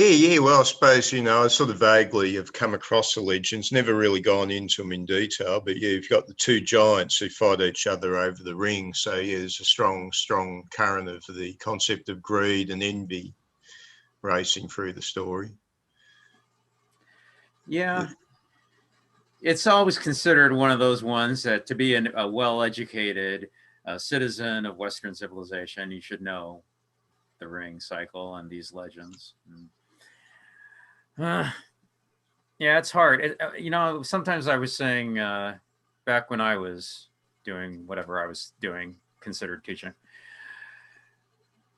Yeah. Well, I suppose, I sort of vaguely have come across the legends, never really gone into them in detail, but yeah, you've got the two giants who fight each other over the ring. So yeah, there's a strong current of the concept of greed and envy racing through the story. Yeah. It's always considered one of those ones that to be a well-educated citizen of Western civilization, you should know the ring cycle and these legends. Yeah, it's hard. Sometimes I was saying back when I was doing whatever I was doing, considered teaching,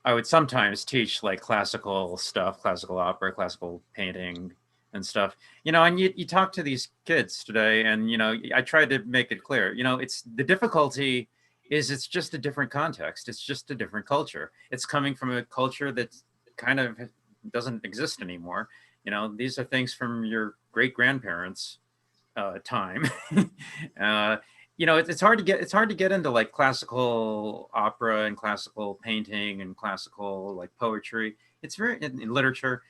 I would sometimes teach like classical stuff, classical opera, classical painting and stuff, and you talk to these kids today and, I tried to make it clear, it's the difficulty is it's just a different context. It's just a different culture. It's coming from a culture that kind of doesn't exist anymore. These are things from your great grandparents' time. It's hard to get into like classical opera and classical painting and classical like poetry. It's very in literature.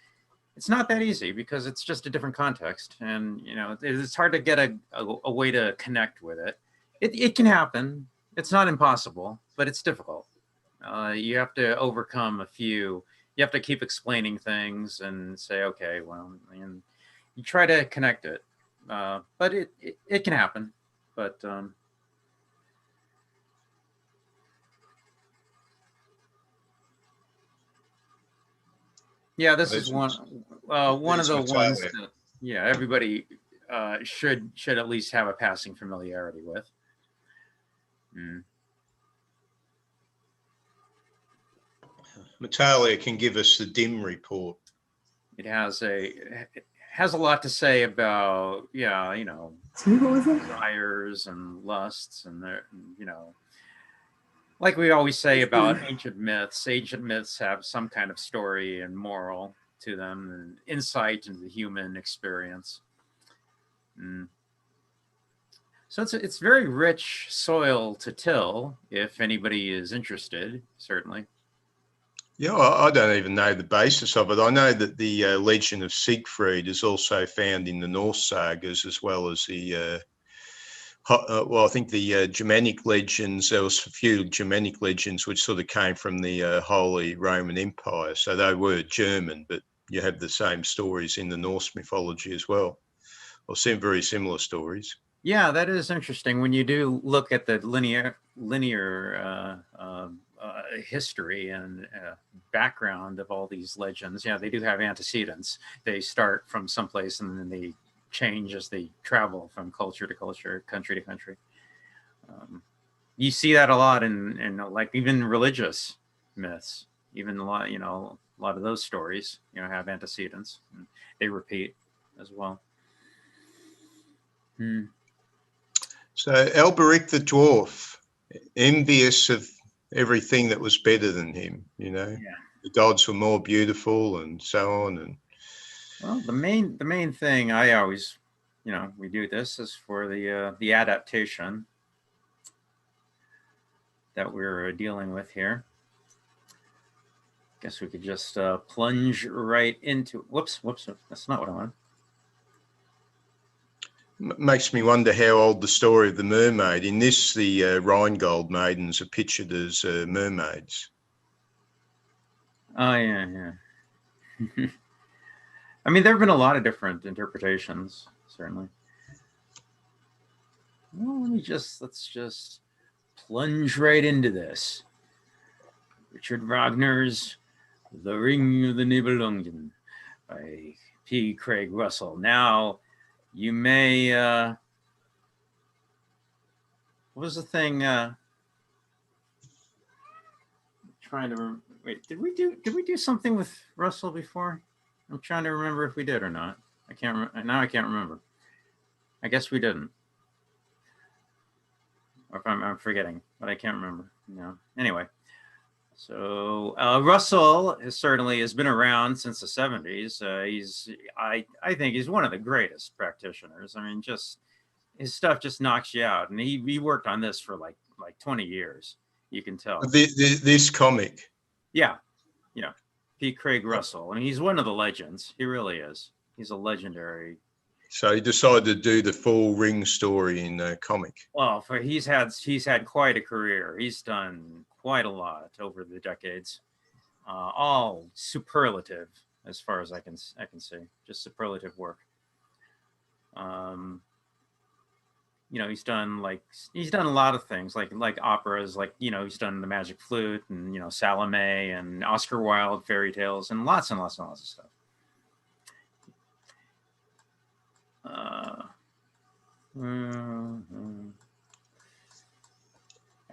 It's not that easy because it's just a different context, and it's hard to get a way to connect with it. It can happen. It's not impossible, but it's difficult. You have to overcome a few. You have to keep explaining things and say, okay, well, and you try to connect it, but it can happen. But yeah, this is one of the ones that everybody should at least have a passing familiarity with. Natalia can give us the dim report. It has a lot to say about desires and lusts and like we always say about ancient myths have some kind of story and moral to them and insight into the human experience. So it's very rich soil to till if anybody is interested, certainly. Yeah, I don't even know the basis of it. I know that the legend of Siegfried is also found in the Norse sagas, as well as the I think the Germanic legends. There was a few Germanic legends which sort of came from the Holy Roman Empire, so they were German, but you have the same stories in the Norse mythology as well, or some very similar stories. Yeah, that is interesting. When you do look at the linear history and background of all these legends, they do have antecedents. They start from someplace and then they change as they travel from culture to culture, country to country. You see that a lot in like even religious myths. Even a lot of those stories, have antecedents. And they repeat as well. So Alberic the dwarf, envious of everything that was better than him, the gods were more beautiful and so on. And well, the main thing I always, we do this is for the adaptation that we're dealing with here. Guess we could just plunge right into. Whoops! That's not what I wanted. Makes me wonder how old the story of the mermaid. In this, the Rheingold maidens are pictured as mermaids. Oh yeah. I mean, there have been a lot of different interpretations, certainly. Well, let's just plunge right into this. Richard Wagner's The Ring of the Nibelungen by P. Craig Russell. Now, you may what was the thing trying to wait, did we do something with Russell before? I'm trying to remember if we did or not. I can't remember. I guess we didn't. Or if I'm forgetting, but I can't remember. Anyway, so Russell certainly has been around since the 70s. I think he's one of the greatest practitioners. I mean, just his stuff just knocks you out, and he worked on this for like 20 years. You can tell. This comic. Yeah. P. Craig Russell. I mean, he's one of the legends. He really is. He's a legendary. So he decided to do the full Ring story in comic. Well, he's had quite a career. He's done quite a lot over the decades. All superlative, as far as I can see, just superlative work. He's done a lot of things like operas, he's done The Magic Flute and Salome and Oscar Wilde fairy tales and lots and lots and lots of stuff.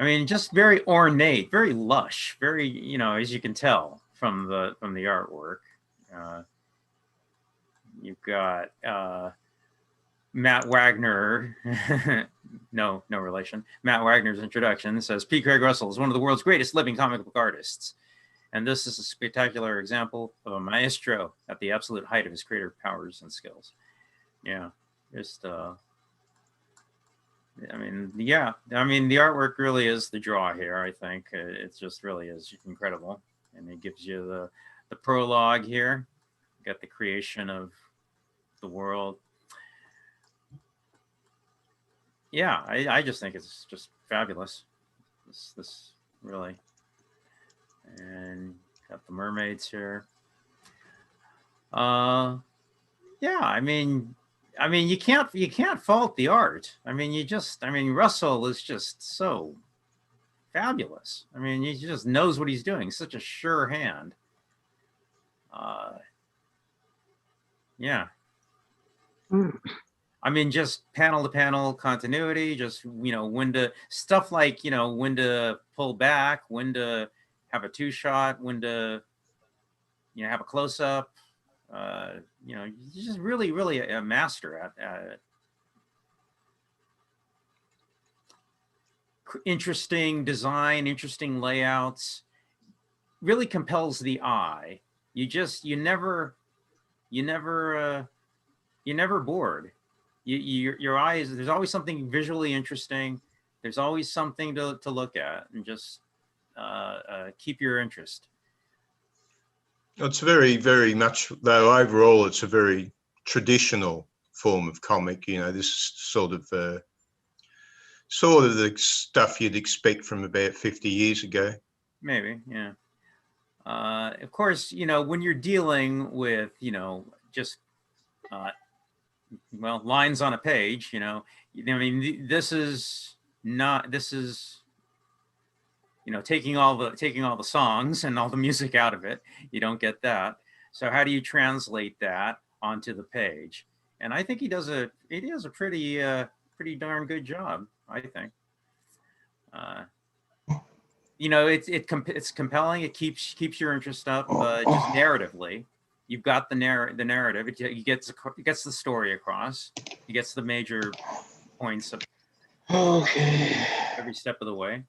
I mean, just very ornate, very lush, very, as you can tell from the artwork. You've got Matt Wagner, no relation. Matt Wagner's introduction says, P. Craig Russell is one of the world's greatest living comic book artists. And this is a spectacular example of a maestro at the absolute height of his creative powers and skills. Yeah, just, the artwork really is the draw here, I think. It just really is incredible. And it gives you the prologue here. You got the creation of the world. Yeah, I just think it's just fabulous. This really. And got the mermaids here. Yeah, I mean you can't fault the art. Russell is just so fabulous. He just knows what he's doing. Such a sure hand. Yeah. Just panel to panel continuity, just, when to stuff like, when to pull back, when to have a 2-shot, when to, have a close up. You're just really, really a master at it. Interesting design, interesting layouts, really compels the eye. You're never bored. Your eyes, there's always something visually interesting. There's always something to look at and just keep your interest. It's very, very much, though, overall, it's a very traditional form of comic. This sort of the stuff you'd expect from about 50 years ago. Maybe, yeah. Of course, when you're dealing with, just, lines on a page, this is taking all the songs and all the music out of it. You don't get that. So how do you translate that onto the page? And I think he does a pretty darn good job, I think. It's compelling. It keeps your interest up, just narratively. You've got the narrative. It gets the story across. It gets the major points of every step of the way.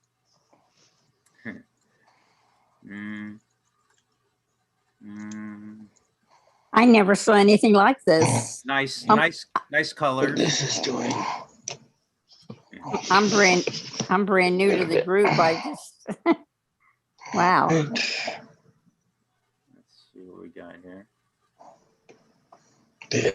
I never saw anything like this. Nice colors. This is doing. I'm brand new to the group. I just wow. Let's see what we got here. Yeah.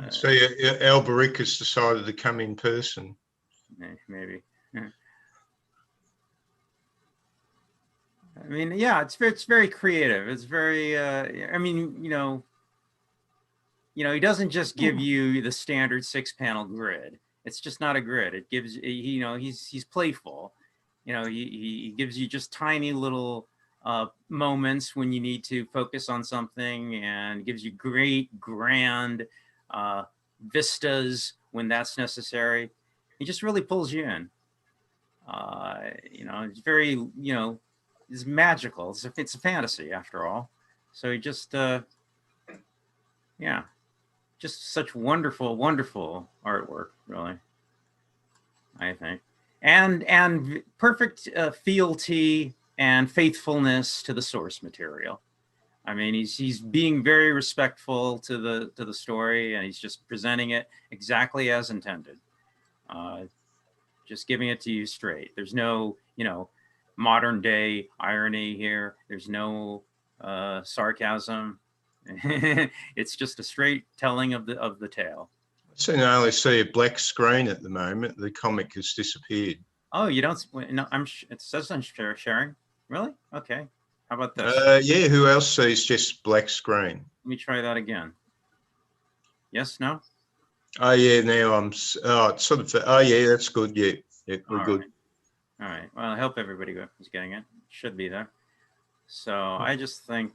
So Alberic has decided to come in person. Maybe. It's very creative. It's very. He doesn't just give you the standard 6-panel grid. It's just not a grid. It gives he's playful. He gives you just tiny little moments when you need to focus on something, and gives you great grand vistas when that's necessary. He just really pulls you in. It's very it's magical. It's a fantasy after all. So he just just such wonderful artwork, really, I think, and perfect fealty and faithfulness to the source material. I mean, he's being very respectful to the story, and he's just presenting it exactly as intended. Just giving it to you straight. There's no, modern day irony here. There's no sarcasm. It's just a straight telling of the tale. So I only see a black screen at the moment. The comic has disappeared. Oh, you don't? No, it says I'm sharing. Really? Okay. How about this? Yeah. Who else sees just black screen? Let me try that again. Yes. No. Oh yeah. Now I'm. Oh, it's sort of. Oh yeah. That's good. Yeah. Yeah. We're All good. right. All right. Well, I hope everybody is getting it. Should be there. So I just think,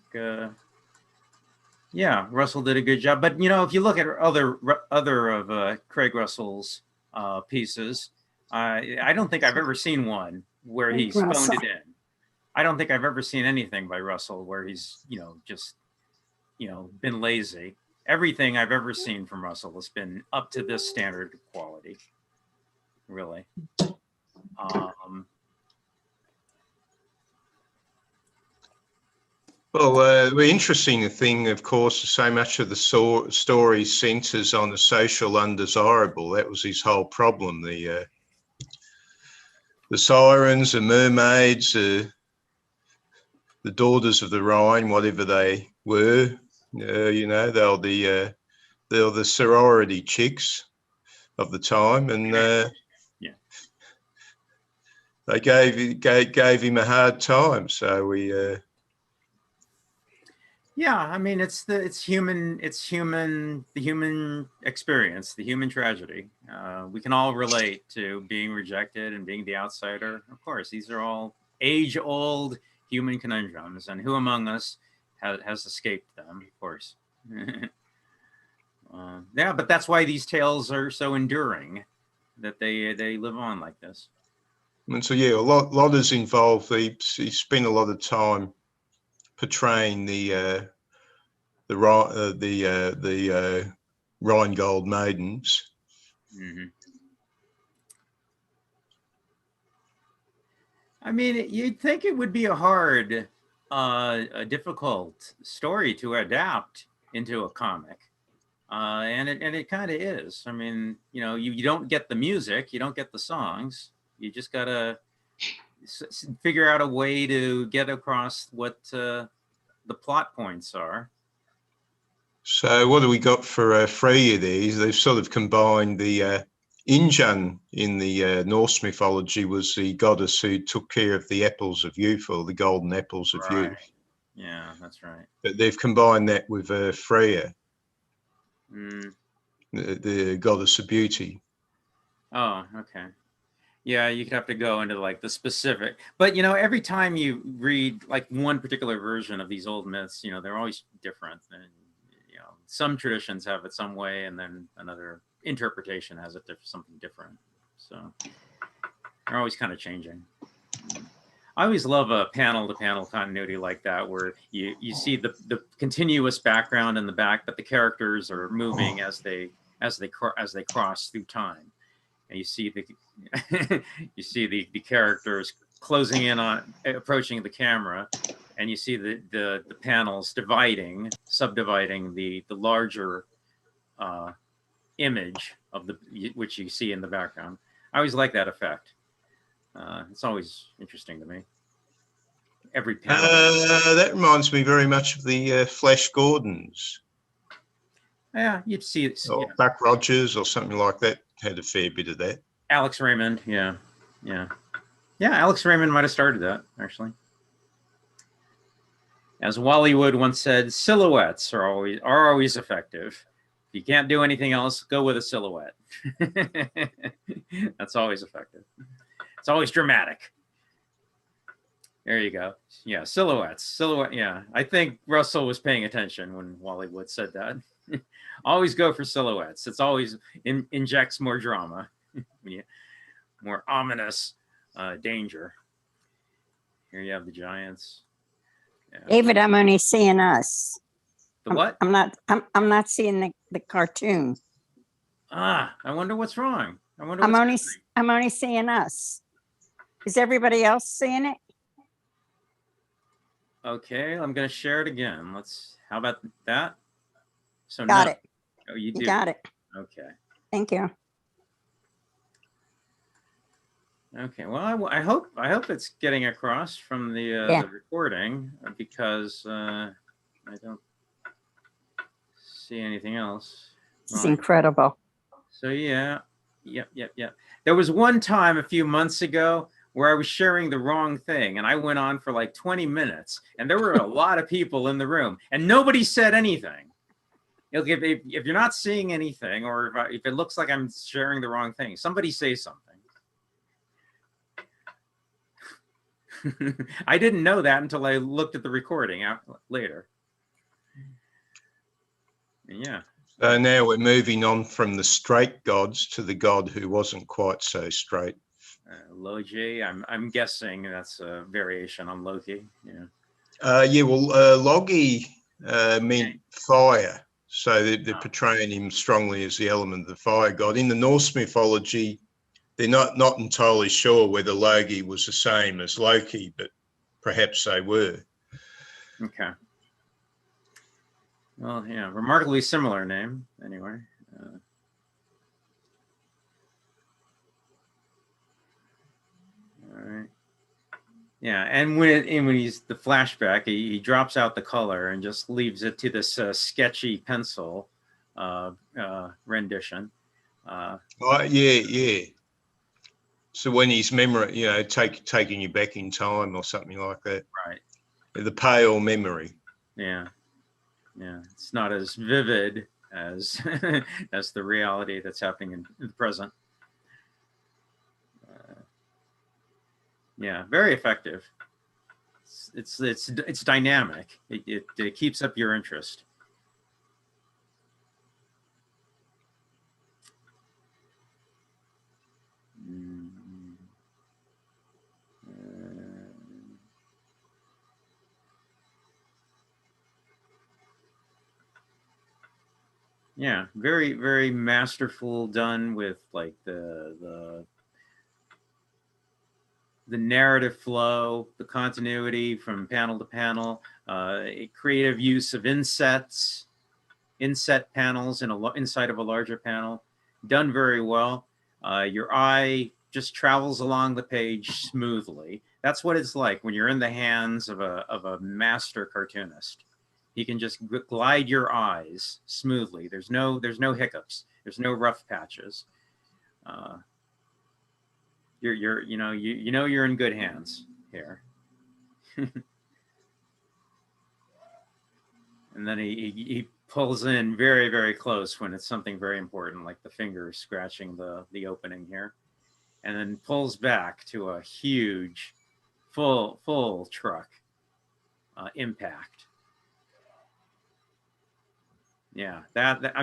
yeah, Russell did a good job. But if you look at other of Craig Russell's pieces, I don't think I've ever seen one where he's phoned it in. I don't think I've ever seen anything by Russell where he's just been lazy. Everything I've ever seen from Russell has been up to this standard of quality. Really. Well, the interesting thing, of course, is so much of the story centres on the social undesirable. That was his whole problem. The sirens, the mermaids, the daughters of the Rhine, whatever they were, they were the sorority chicks of the time, and yeah, they gave him a hard time. So we. Yeah, I mean, it's the human experience, the human tragedy. We can all relate to being rejected and being the outsider. Of course, these are all age-old human conundrums, and who among us has escaped them? Of course. Yeah, but that's why these tales are so enduring, that they live on like this. And so yeah, a lot is involved. He spent a lot of time portraying the Rhinegold maidens. Mm-hmm. I mean, you'd think it would be a difficult story to adapt into a comic, and it kind of is. I mean, you don't get the music, you don't get the songs. You just gotta figure out a way to get across what the plot points are. So what do we got for Freya there? They've sort of combined the Injun in the Norse mythology was the goddess who took care of the apples of youth, or the golden apples of youth. Yeah, that's right. But they've combined that with Freya, the goddess of beauty. Oh, okay. Yeah, you could have to go into like the specific, but every time you read like one particular version of these old myths, they're always different. And some traditions have it some way, and then another interpretation has it something different. So they're always kind of changing. I always love a panel-to-panel continuity like that, where you see the continuous background in the back, but the characters are moving as they cross through time, and you see the characters closing in on, approaching the camera, and you see the panels subdividing the larger image of which you see in the background. I always like that effect. It's always interesting to me. Every panel. That reminds me very much of the Flash Gordons. Yeah, you'd see it. Or Buck Rogers or something like that had a fair bit of that. Alex Raymond, yeah. Alex Raymond might have started that, actually. As Wally Wood once said, silhouettes are always effective. If you can't do anything else, go with a silhouette. That's always effective. It's always dramatic. There you go. Yeah, silhouettes. Yeah, I think Russell was paying attention when Wally Wood said that. Always go for silhouettes. It's always injects more drama, more ominous danger. Here you have the giants. Yeah. David, I'm only seeing us. The what? I'm not seeing the cartoon. I wonder what's wrong. I'm only seeing us. Is everybody else seeing it? Okay, I'm going to share it again. How about that? So Got no. it. Oh, you You do. got it. Okay. Thank you. Okay. Well, I hope it's getting across from the Yeah. the recording because I don't see anything else. It's Well, incredible. so yeah, yep. There was one time a few months ago where I was sharing the wrong thing, and I went on for like 20 minutes, and there were a lot of people in the room, and nobody said anything. If you're not seeing anything, or if it looks like I'm sharing the wrong thing, somebody say something. I didn't know that until I looked at the recording later. Yeah. So now we're moving on from the straight gods to the god who wasn't quite so straight. Logi, I'm guessing that's a variation on Loki. Yeah. Logi meant fire. So they're portraying him strongly as the element of the fire god. In the Norse mythology, they're not entirely sure whether Logi was the same as Loki, but perhaps they were. Okay. Well, yeah, remarkably similar name, anyway. All right. Yeah, and when he's the flashback, he drops out the color and just leaves it to this sketchy pencil rendition. Yeah. So when his memory, taking you back in time or something like that. Right. The pale memory. Yeah. It's not as vivid as as the reality that's happening in the present. Yeah, very effective. It's dynamic. It keeps up your interest. Yeah, very, very masterful, done with like the narrative flow, the continuity from panel to panel, a creative use of inset panels inside of a larger panel, done very well. Your eye just travels along the page smoothly. That's what it's like when you're in the hands of a master cartoonist. He can just glide your eyes smoothly. There's no hiccups. There's no rough patches. You're you're in good hands here. And then he pulls in very, very close when it's something very important, like the finger scratching the opening here, and then pulls back to a huge full truck impact. Yeah, I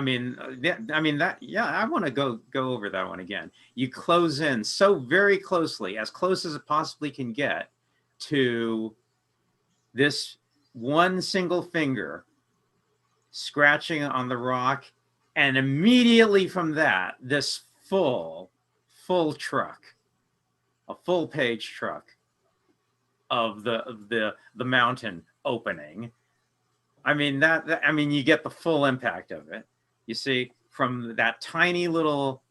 want to go over that one again. You close in so very closely, as close as it possibly can get to this one single finger scratching on the rock, and immediately from that, this full truck, a full page truck of the mountain opening. I mean you get the full impact of it. You see, from that tiny little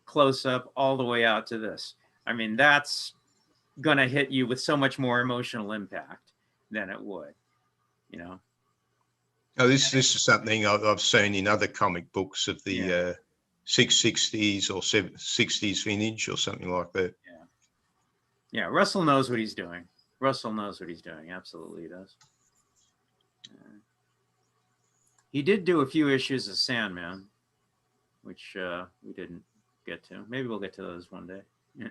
close up all the way out to this. I mean, that's gonna hit you with so much more emotional impact than it would, you know. Oh, this is something I've seen in other comic books of the 660s or 60s vintage or something like that. Yeah, Russell knows what he's doing. Absolutely, he does. He did do a few issues of Sandman, which we didn't get to. Maybe we'll get to those one day. Yeah.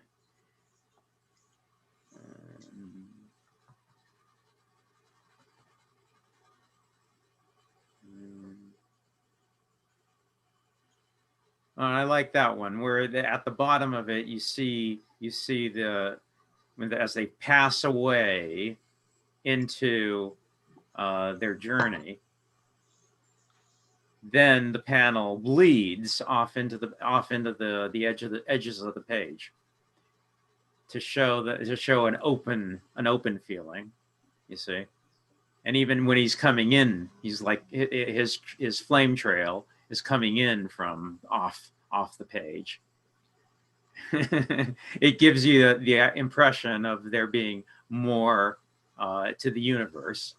I like that one where at the bottom of it you see as they pass away into their journey. Then the panel bleeds off into the edges of the page to show an open feeling. You see, And even when he's coming in, he's like his flame trail is coming in from off the page. It gives you the impression of there being more to the universe.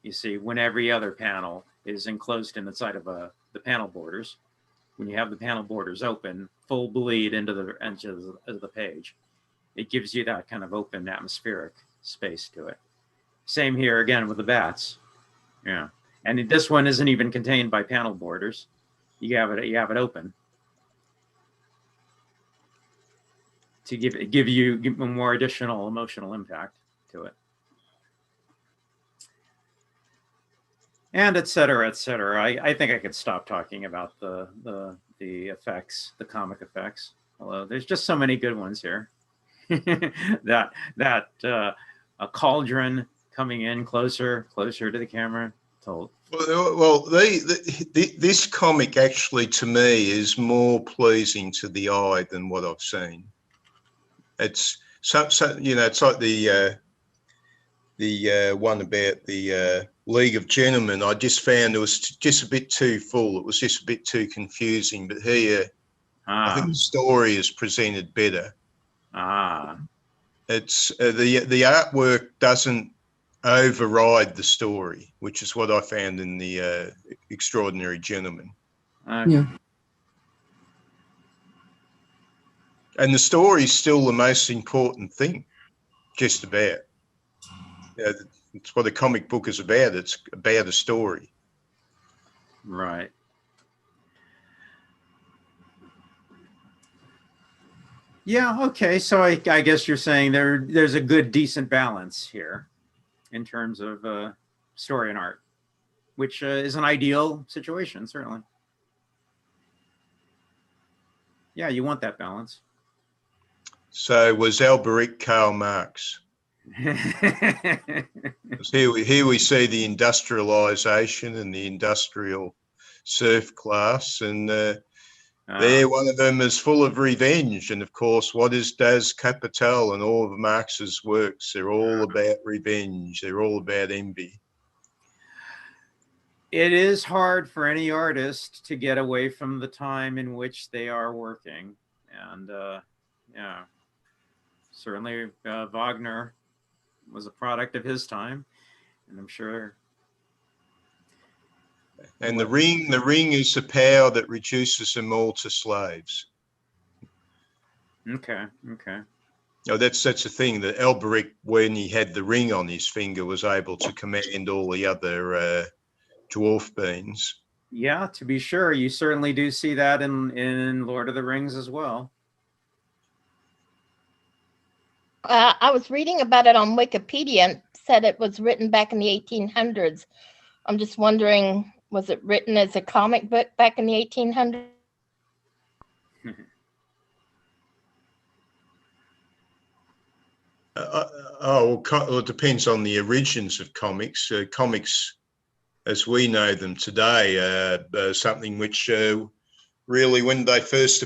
You see, when every other panel is enclosed in the side of the panel borders, when you have the panel borders open, full bleed into the edges of the page, it gives you that kind of open atmospheric space to it. Same here again with the bats. Yeah. And this one isn't even contained by panel borders. You have it open to give you more additional emotional impact to it. And et cetera, et cetera. I think I could stop talking about the effects, the comic effects. Although there's just so many good ones here. that a cauldron coming in closer to the camera. Told. Well, this comic actually, to me, is more pleasing to the eye than what I've seen. It's so it's like the one about the League of Gentlemen. I just found it was just a bit too full. It was just a bit too confusing. But here, I think the story is presented better. It's the artwork doesn't override the story, which is what I found in the Extraordinary Gentleman. Yeah. And the story is still the most important thing, just about. It's what a comic book is about. It's about a story. Right. Yeah, okay. So I guess you're saying there's a good, decent balance here in terms of story and art, which is an ideal situation, certainly. Yeah, you want that balance. So was Alberic Karl Marx? Here we see the industrialization and the industrial serf class, and there one of them is full of revenge. And of course, what is Das Kapital and all of Marx's works? They're all about revenge. They're all about envy. It is hard for any artist to get away from the time in which they are working. And yeah, certainly Wagner was a product of his time, and I'm sure. And the ring is the power that reduces them all to slaves. Okay. Oh, that's the thing, that Alberic, when he had the ring on his finger, was able to command all the other dwarf beings. Yeah, to be sure. You certainly do see that in Lord of the Rings as well. I was reading about it on Wikipedia and said it was written back in the 1800s. I'm just wondering, was it written as a comic book back in the 1800s? Well, it depends on the origins of comics. Comics, as we know them today, are something which really, when they first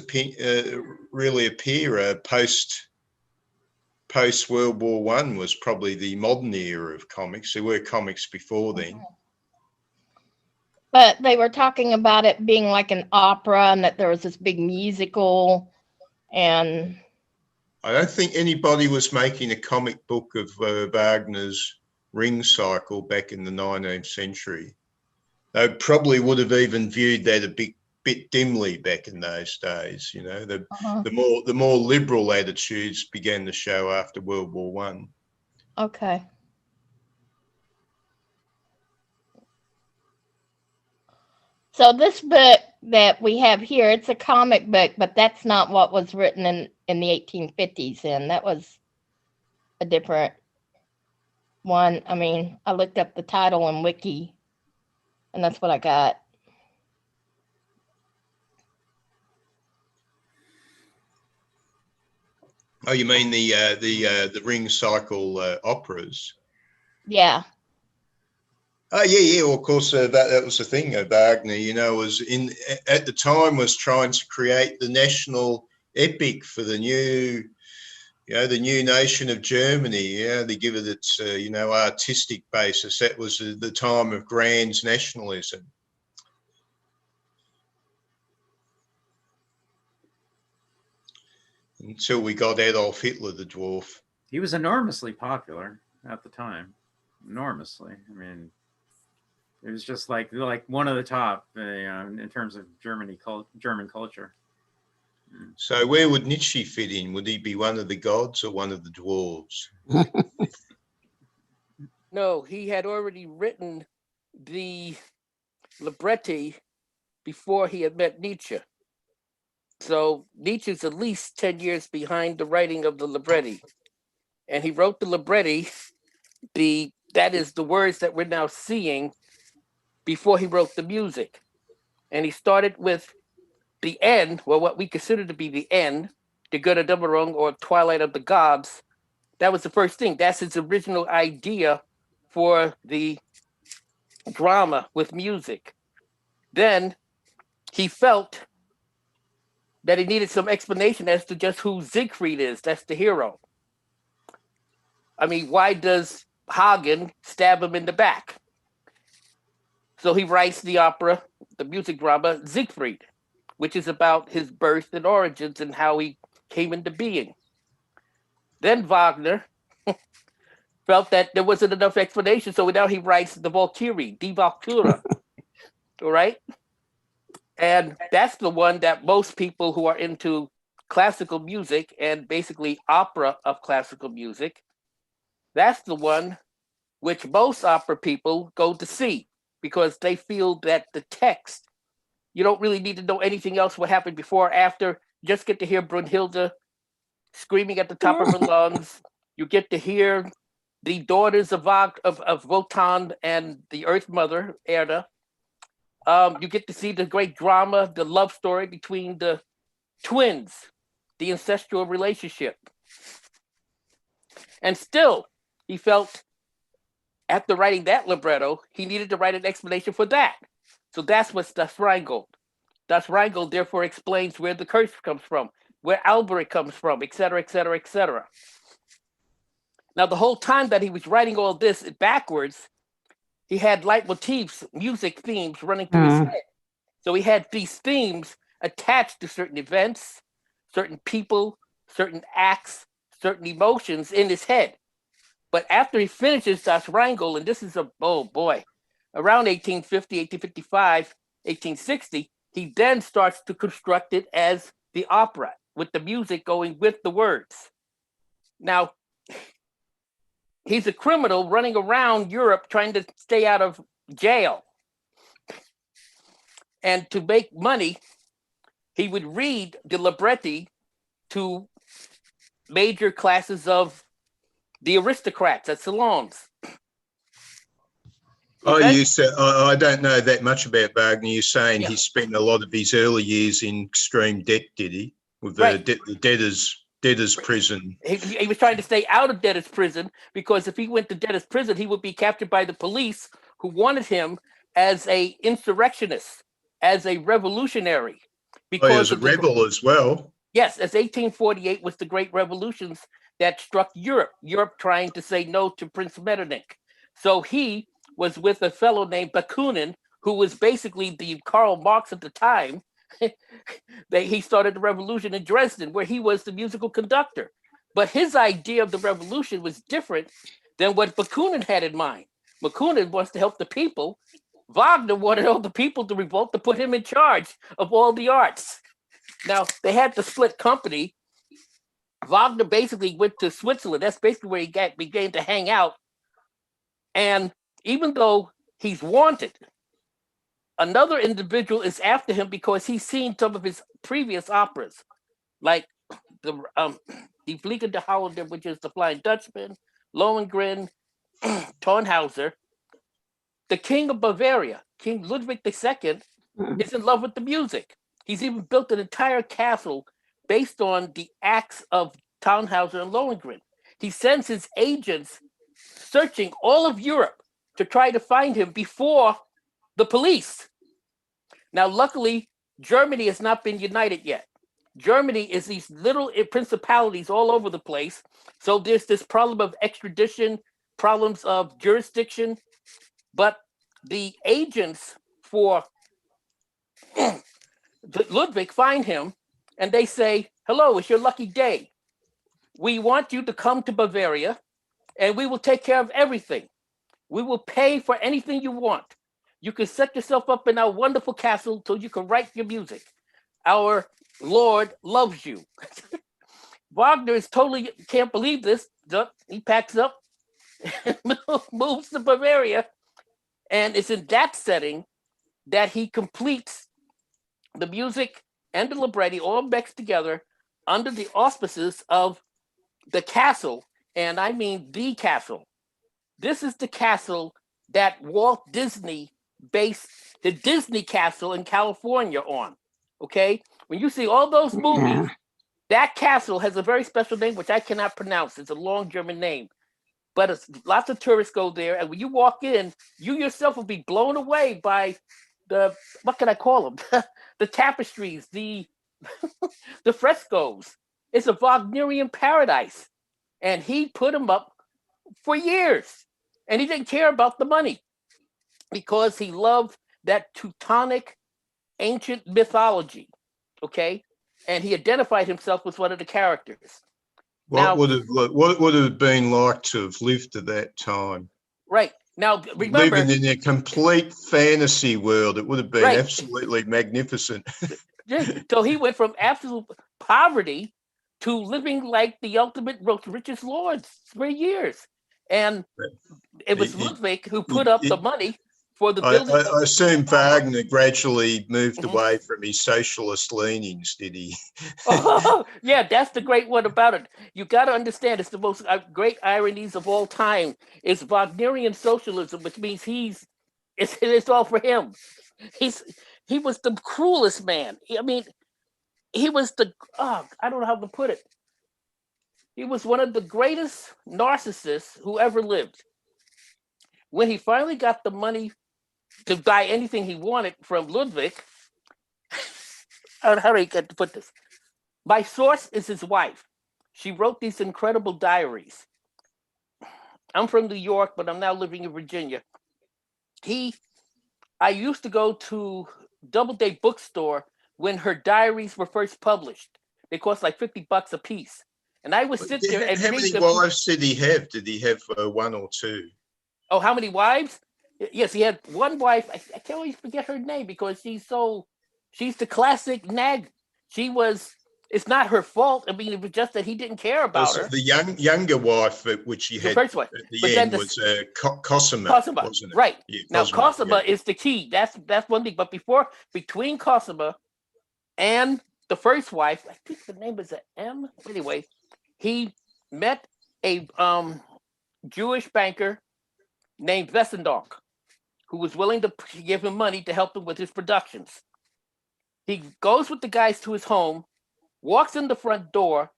really appear, post World War I, was probably the modern era of comics. There were comics before then. But they were talking about it being like an opera and that there was this big musical, and I don't think anybody was making a comic book of Wagner's Ring Cycle back in the 19th century. They probably would have even viewed that a bit dimly back in those days. You know, the more liberal attitudes began to show after World War I. Okay. So this book that we have here, it's a comic book, but that's not what was written in the 1850s. And that was a different one. I mean, I looked up the title in Wiki, and that's what I got. Oh, you mean the Ring Cycle operas? Yeah. Oh, yeah. Well, of course, that was the thing. Wagner, you know, was at the time was trying to create the national epic for the new The new nation of Germany, they give it its, artistic basis. That was the time of grand nationalism. Until we got Adolf Hitler, the dwarf. He was enormously popular at the time. Enormously. I mean, it was just like one of the top in terms of German culture. So where would Nietzsche fit in? Would he be one of the gods or one of the dwarves? No, he had already written the libretti before he had met Nietzsche. So Nietzsche's at least 10 years behind the writing of the libretti. And he wrote the libretti, that is the words that we're now seeing, before he wrote the music. And he started with the end, well, what we consider to be the end, the Götter Dämmerung, or Twilight of the Gods. That was the first thing. That's his original idea for the drama with music. Then he felt that he needed some explanation as to just who Siegfried is. That's the hero. I mean, why does Hagen stab him in the back? So he writes the opera, the music drama, Siegfried, which is about his birth and origins and how he came into being. Then Wagner felt that there wasn't enough explanation, so now he writes the Valkyrie, Die Walküre, all right? And that's the one that most people who are into classical music and basically opera of classical music, that's the one which most opera people go to see because they feel that the text, you don't really need to know anything else what happened before or after. Just get to hear Brunhilde screaming at the top of her lungs. You get to hear the daughters of Wotan and the Earth Mother, Erda. You get to see the great drama, the love story between the twins, the incestual relationship. And still, he felt after writing that libretto, he needed to write an explanation for that. So that's what's Das Rheingold. Das Rheingold therefore explains where the curse comes from, where Alberic comes from, et cetera, et cetera, et cetera. Now, the whole time that he was writing all this backwards, he had leitmotifs, music themes running through his head. So he had these themes attached to certain events, certain people, certain acts, certain emotions in his head. But after he finishes Das Rheingold, and this is around 1850, 1855, 1860, he then starts to construct it as the opera with the music going with the words. Now, he's a criminal running around Europe trying to stay out of jail. And to make money, he would read the libretti to major classes of the aristocrats at salons. You said I don't know that much about Wagner. You're saying he spent a lot of his early years in extreme debt, did he? With the debtor's prison. He was trying to stay out of debtor's prison because if he went to debtor's prison, he would be captured by the police who wanted him as a insurrectionist, as a revolutionary. Because he was a rebel as well. Yes, as 1848 was the great revolutions that struck Europe trying to say no to Prince Metternich. So he was with a fellow named Bakunin, who was basically the Karl Marx at the time. He started the revolution in Dresden, where he was the musical conductor. But his idea of the revolution was different than what Bakunin had in mind. Bakunin wants to help the people. Wagner wanted all the people to revolt to put him in charge of all the arts. Now, they had to split company. Wagner basically went to Switzerland. That's basically where he began to hang out. And even though he's wanted, another individual is after him because he's seen some of his previous operas, like the Die Fliegende Hollander, which is the Flying Dutchman, Lohengrin, Tannhauser. The King of Bavaria, King Ludwig II, is in love with the music. He's even built an entire castle based on the acts of Tannhauser and Lohengrin. He sends his agents searching all of Europe to try to find him before the police. Now, luckily, Germany has not been united yet. Germany is these little principalities all over the place. So there's this problem of extradition, problems of jurisdiction, but the agents for Ludwig find him and they say, hello, it's your lucky day. We want you to come to Bavaria and we will take care of everything. We will pay for anything you want. You can set yourself up in our wonderful castle so you can write your music. Our Lord loves you. Wagner is totally can't believe this. He packs up and moves to Bavaria. And it's in that setting that he completes the music and the libretti all mixed together under the auspices of the castle. And I mean the castle. This is the castle that Walt Disney based the Disney Castle in California on. Okay? When you see all those movies, that castle has a very special name, which I cannot pronounce. It's a long German name. But lots of tourists go there. And when you walk in, you yourself will be blown away by the, what can I call them? The tapestries, the frescoes. It's a Wagnerian paradise. And he put them up for years. And he didn't care about the money because he loved that Teutonic ancient mythology. Okay? And he identified himself with one of the characters. What would it have been like to have lived at that time? Right. Now, remember, living in a complete fantasy world, it would have been absolutely magnificent. So he went from absolute poverty to living like the ultimate richest lords for years. And it was Ludwig who put up the money for the building. I assume Wagner gradually moved away from his socialist leanings, did he? Oh, yeah, that's the great one about it. You got to understand, it's the most great ironies of all time. It's Wagnerian socialism, which means it's all for him. He was the cruelest man. I mean, he was I don't know how to put it. He was one of the greatest narcissists who ever lived. When he finally got the money to buy anything he wanted from Ludwig, how do I get to put this? My source is his wife. She wrote these incredible diaries. I'm from New York, but I'm now living in Virginia. I used to go to Doubleday Bookstore when her diaries were first published. They cost like $50 a piece. And I would sit there and how many wives did he have? Did he have one or two? Oh, how many wives? Yes, he had one wife. I can't always forget her name because she's the classic nag. It's not her fault. I mean, it was just that he didn't care about her. The younger wife, which he had the first one. at the end, was Cosima. Cosima, wasn't it? right. Yeah, now, Cosima is the key. That's one thing. But between Cosima and the first wife, I think the name is an M. Anyway, he met a Jewish banker named Wessendonck, who was willing to give him money to help him with his productions. He goes with the guys to his home, walks in the front door,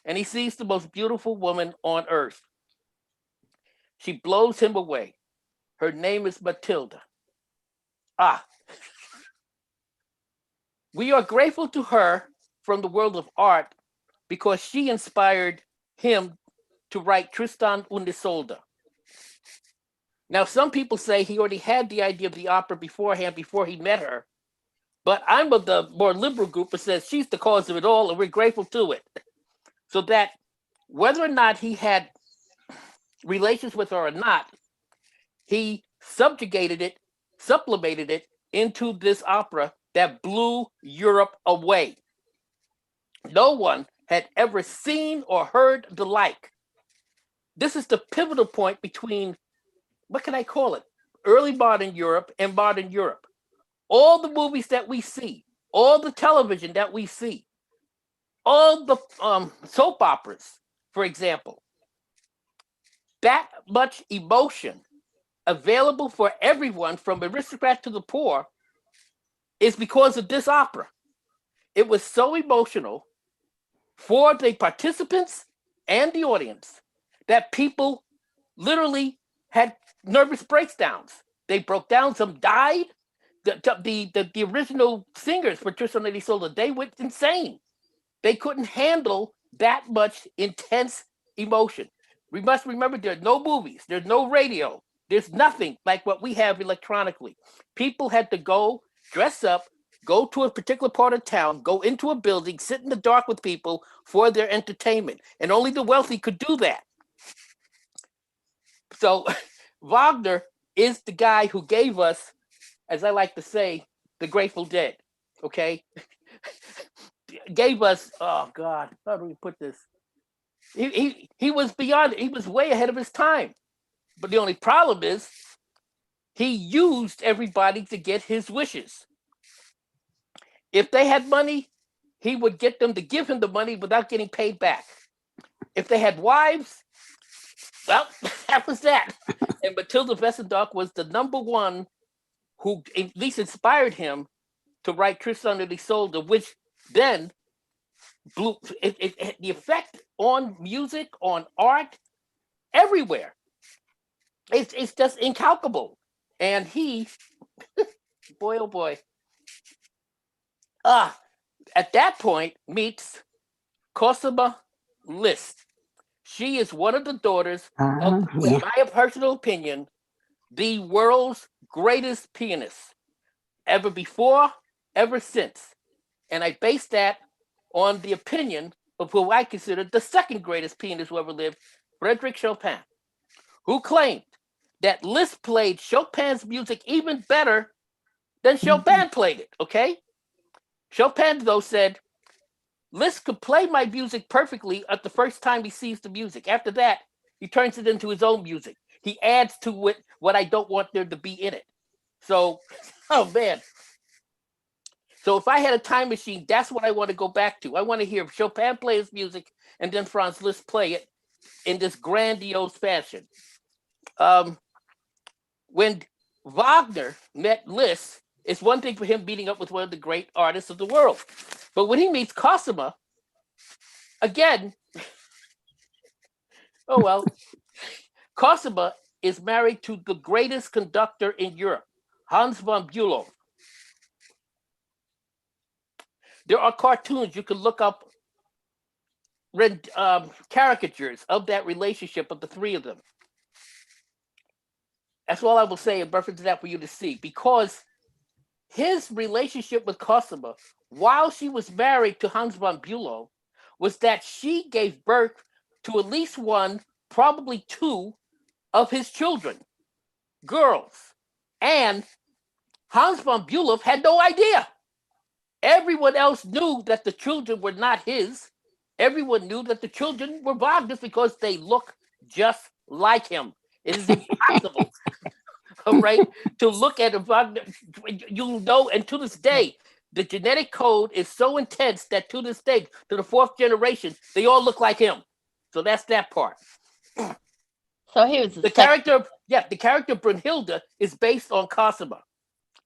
and he sees the most beautiful woman on earth. She blows him away. Her name is Matilda. We are grateful to her from the world of art because she inspired him to write Tristan und Isolde. Now, some people say he already had the idea of the opera beforehand, before he met her. But I'm of the more liberal group that says she's the cause of it all, and we're grateful to it. So that whether or not he had relations with her or not, he subjugated it, sublimated it into this opera that blew Europe away. No one had ever seen or heard the like. This is the pivotal point between, what can I call it? Early modern Europe and modern Europe. All the movies that we see, all the television that we see, all the soap operas, for example, that much emotion available for everyone from aristocrat to the poor is because of this opera. It was so emotional for the participants and the audience that people literally had nervous breakdowns. They broke down, some died. The original singers for Tristan and Isolde, they went insane. They couldn't handle that much intense emotion. We must remember there's no movies, there's no radio, there's nothing like what we have electronically. People had to go dress up, go to a particular part of town, go into a building, sit in the dark with people for their entertainment. And only the wealthy could do that. So Wagner is the guy who gave us, as I like to say, the Grateful Dead. Okay? Gave us, oh God, how do we put this? He was beyond, he was way ahead of his time. But the only problem is he used everybody to get his wishes. If they had money, he would get them to give him the money without getting paid back. If they had wives, well, that was that. And Matilda Westendorf was the number one who at least inspired him to write Tristan and Isolde, which then blew the effect on music, on art, everywhere. It's just incalculable. And he, boy, oh boy, at that point meets Cosima Liszt. She is one of the daughters of, in my personal opinion, the world's greatest pianist ever before, ever since. And I base that on the opinion of who I consider the second greatest pianist who ever lived, Frédéric Chopin, who claimed that Liszt played Chopin's music even better than Chopin played it, okay? Chopin, though, said, Liszt could play my music perfectly at the first time he sees the music. After that, he turns it into his own music. He adds to it what I don't want there to be in it. So, oh man. So if I had a time machine, that's what I want to go back to. I want to hear Chopin play his music and then Franz Liszt play it in this grandiose fashion. When Wagner met Liszt, it's one thing for him meeting up with one of the great artists of the world. But when he meets Cosima, again, oh well, Cosima is married to the greatest conductor in Europe, Hans von Bülow. There are cartoons you can look up, caricatures of that relationship of the three of them. That's all I will say in reference to that for you to see, because his relationship with Cosima, while she was married to Hans von Bülow, was that she gave birth to at least one, probably two, of his children, girls. And Hans von Bülow had no idea. Everyone else knew that the children were not his. Everyone knew that the children were Wagner's because they look just like him. It is impossible, all right, to look at a Wagner. You know, and to this day, the genetic code is so intense that to this day, to the fourth generation, they all look like him. So that's that part. So he was The character, the character Brunhilde is based on Cosima.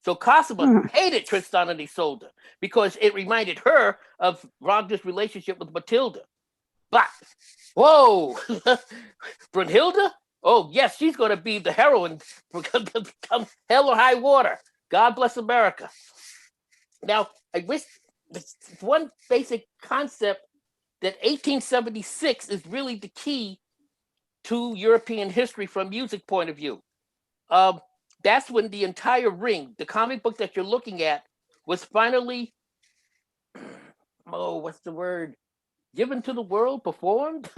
So Cosima hated Tristan and Isolde because it reminded her of Wagner's relationship with Matilda. But, whoa, Brunhilde? Oh, yes, she's going to be the heroine, come hell or high water. God bless America. Now, I wish one basic concept that 1876 is really the key to European history from music point of view. That's when the entire Ring, the comic book that you're looking at, was finally, what's the word? Given to the world, performed?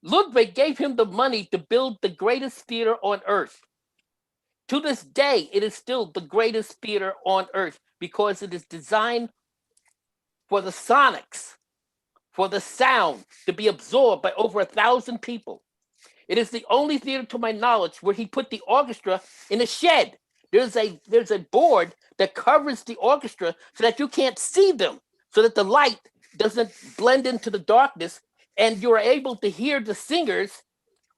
Ludwig gave him the money to build the greatest theater on earth. To this day, it is still the greatest theater on earth because it is designed for the sonics, for the sound to be absorbed by over 1,000 people. It is the only theater, to my knowledge, where he put the orchestra in a shed. There's a board that covers the orchestra so that you can't see them, so that the light doesn't blend into the darkness, and you're able to hear the singers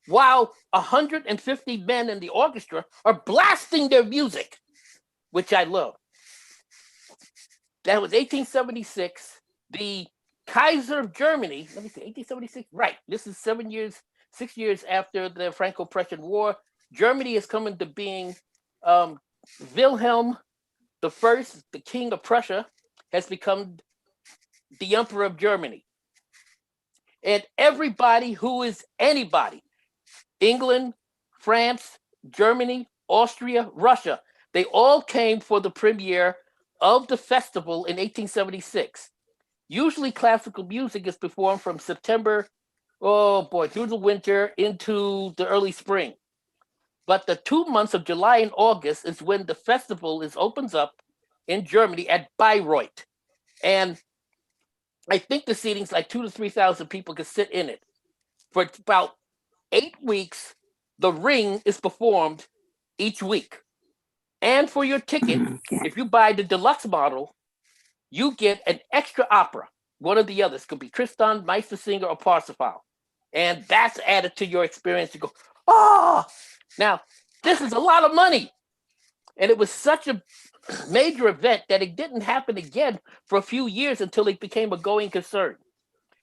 while 150 men in the orchestra are blasting their music, which I love. That was 1876. The Kaiser of Germany, let me see, 1876, right. This is 6 years after the Franco-Prussian War. Germany is coming to being. Wilhelm I, the King of Prussia, has become the Emperor of Germany. And everybody who is anybody, England, France, Germany, Austria, Russia, they all came for the premiere of the festival in 1876. Usually classical music is performed from September, through the winter into the early spring. But the 2 months of July and August is when the festival opens up in Germany at Bayreuth. And I think the seating's like 2,000 to 3,000 people can sit in it. For about 8 weeks, the Ring is performed each week. And for your ticket, if you buy the deluxe model, you get an extra opera. One of the others could be Tristan, Meistersinger, or Parsifal. And that's added to your experience. You go, oh, now this is a lot of money. And it was such a major event that it didn't happen again for a few years until it became a going concern.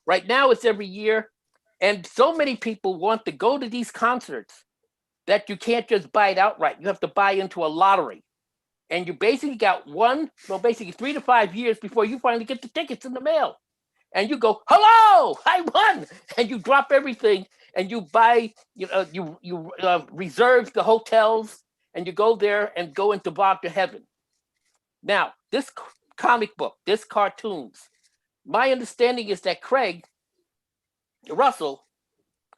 Right now, it's every year. And so many people want to go to these concerts that you can't just buy it outright. You have to buy into a lottery. And you basically got 3 to 5 years before you finally get the tickets in the mail. And you go, hello, I won. And you drop everything and you buy, you reserve the hotels and you go there and go into Wagner heaven. Now, this comic book, this cartoons, my understanding is that Craig Russell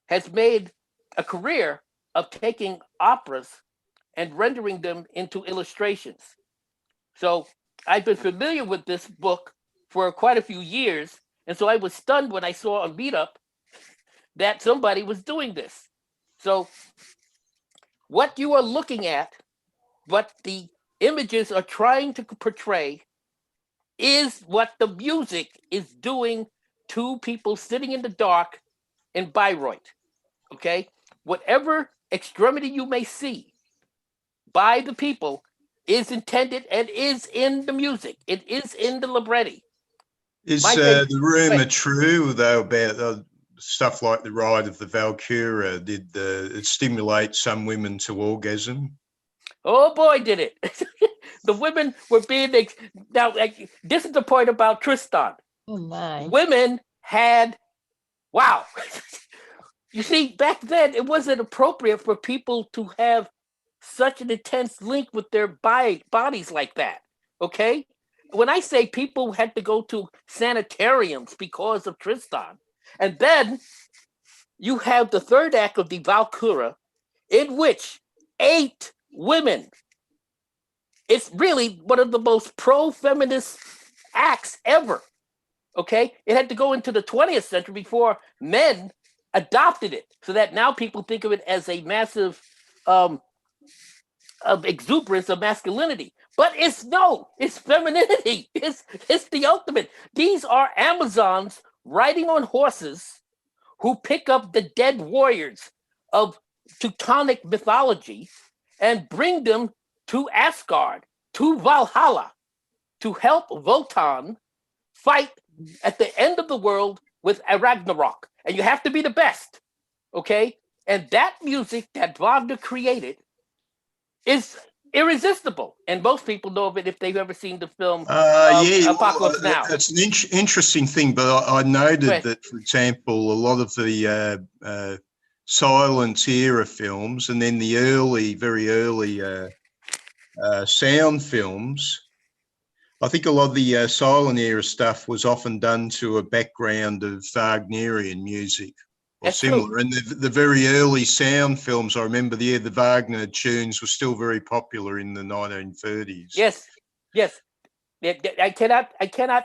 has made a career of taking operas and rendering them into illustrations. So I've been familiar with this book for quite a few years. And so I was stunned when I saw on Meetup that somebody was doing this. So what you are looking at, what the images are trying to portray, is what the music is doing to people sitting in the dark in Bayreuth. Okay? Whatever extremity you may see by the people is intended and is in the music. It is in the libretti. Is the rumor true, though, about stuff like the Ride of the Valkyria? Did it stimulate some women to orgasm? Oh boy, did it. The women were being, now this is the point about Tristan. Oh my. Women had, wow. You see, back then it wasn't appropriate for people to have such an intense link with their bodies like that. Okay? When I say people had to go to sanitariums because of Tristan, and then you have the third act of the Valkyria, in which 8 women, it's really one of the most pro-feminist acts ever. Okay? It had to go into the 20th century before men adopted it, so that now people think of it as a massive of exuberance of masculinity. But it's femininity. It's the ultimate. These are Amazons riding on horses who pick up the dead warriors of Teutonic mythology and bring them to Asgard, to Valhalla, to help Wotan fight at the end of the world with a Ragnarok. And you have to be the best, okay? And that music that Wagner created is irresistible. And most people know of it if they've ever seen the film Apocalypse Now. That's an interesting thing, but I noted that, for example, a lot of the silent era films and then the very early sound films, I think a lot of the silent era stuff was often done to a background of Wagnerian music or That's similar. true. And the very early sound films, I remember the Wagner tunes were still very popular in the 1930s. Yes. I cannot,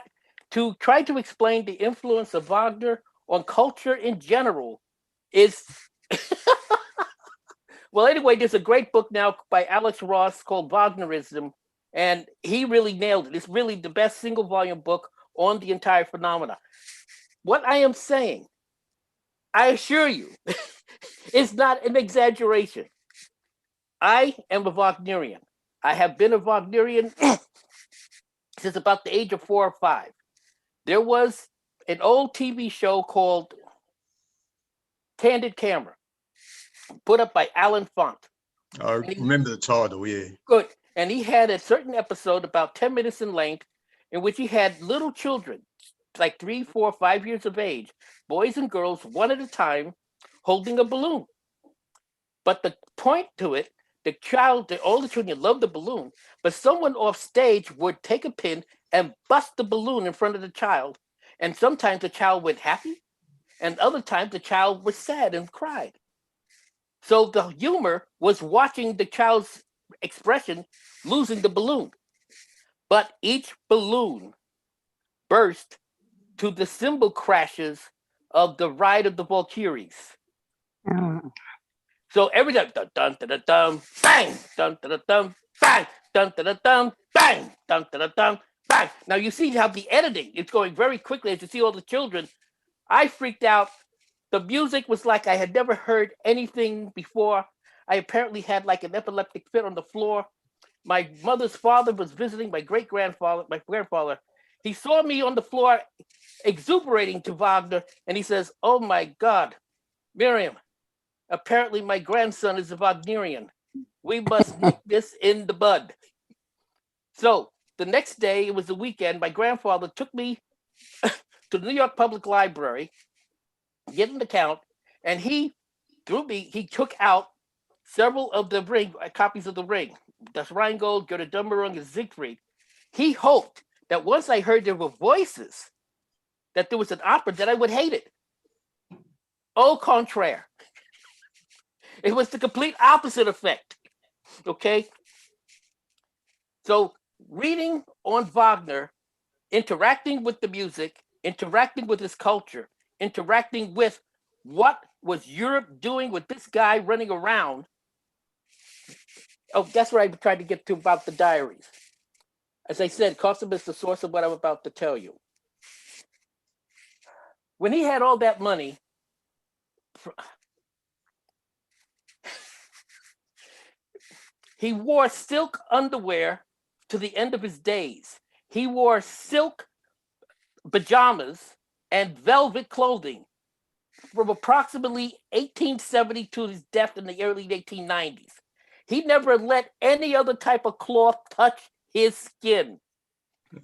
to try to explain the influence of Wagner on culture in general is, well, anyway, there's a great book now by Alex Ross called Wagnerism, and he really nailed it. It's really the best single volume book on the entire phenomena. What I am saying, I assure you, is not an exaggeration. I am a Wagnerian. I have been a Wagnerian since about the age of 4 or 5. There was an old TV show called Candid Camera, put up by Alan Font. I remember the title, yeah. Good. And he had a certain episode about 10 minutes in length in which he had little children like 3, 4, 5 years of age, boys and girls, one at a time, holding a balloon. But the point to it, all the children love the balloon, but someone off stage would take a pin and bust the balloon in front of the child. And sometimes the child went happy, and other times the child was sad and cried. So the humor was watching the child's expression losing the balloon. But each balloon burst to the cymbal crashes of the Ride of the Valkyries. Oh, So every time, dun dun dun dun dun, bang, dun dun dun dun, bang, dun dun dun dun, bang, dun dun dun dun, bang. Now you see how the editing is going very quickly as you see all the children. I freaked out. The music was like I had never heard anything before. I apparently had like an epileptic fit on the floor. My mother's father was visiting my grandfather. He saw me on the floor exuberating to Wagner, and he says, "Oh my God, Miriam, apparently my grandson is a Wagnerian. We must nip this in the bud." So the next day, it was the weekend, my grandfather took me to the New York Public Library, get an account, and he took out several of the copies of the Ring, Das Rheingold, Goethe Dummerung, and Siegfried. He hoped that once I heard there were voices, that there was an opera, that I would hate it. Au contraire. It was the complete opposite effect. Okay? So reading on Wagner, interacting with the music, interacting with his culture, interacting with what was Europe doing with this guy running around. Oh, that's what I tried to get to about the diaries. As I said, Costum is the source of what I'm about to tell you. When he had all that money, he wore silk underwear to the end of his days. He wore silk pajamas and velvet clothing from approximately 1870 to his death in the early 1890s. He never let any other type of cloth touch his skin.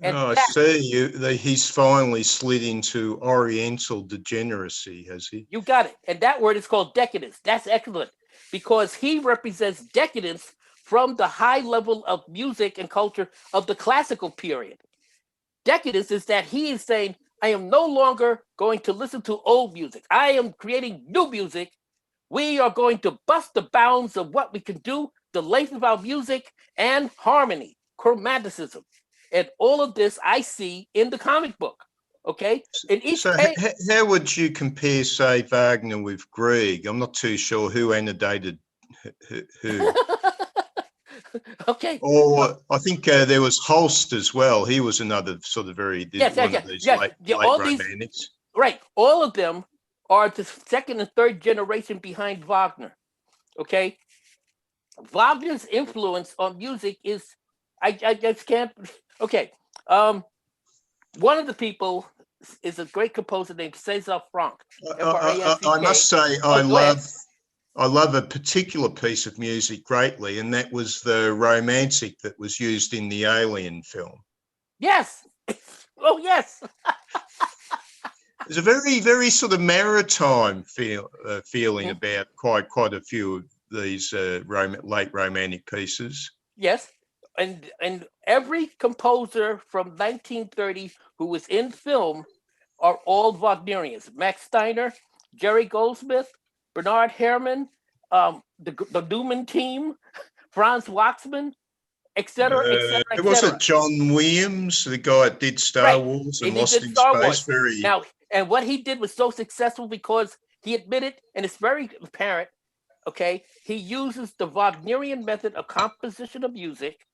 And I see he's finally slid into Oriental degeneracy, has he? You got it. And that word is called decadence. That's excellent, because he represents decadence from the high level of music and culture of the classical period. Decadence is that he is saying, I am no longer going to listen to old music. I am creating new music. We are going to bust the bounds of what we can do, the length of our music, and harmony, chromaticism. And all of this I see in the comic book. Okay. In each page, how would you compare, say, Wagner with Grieg? I'm not too sure who annotated who. Okay. Or I think there was Holst as well. He was another sort of very of these late romantics. Right. All of them are the second and third generation behind Wagner. Okay. Wagner's influence on music is, I just can't. Okay. One of the people is a great composer named César Franck. I must say, I love a particular piece of music greatly, and that was the romantic that was used in the Alien film. Yes. Oh, yes. There's a very, very sort of maritime feeling about quite a few of these late romantic pieces. Yes. And every composer from 1930 who was in film are all Wagnerians. Max Steiner, Jerry Goldsmith, Bernard Herrmann, the Newman team, Franz Waxman, etc., etc., etc. Was it John Williams, the guy that did Star Wars and Lost in Space? Now, and what he did was so successful because he admitted, and it's very apparent, okay, he uses the Wagnerian method of composition of music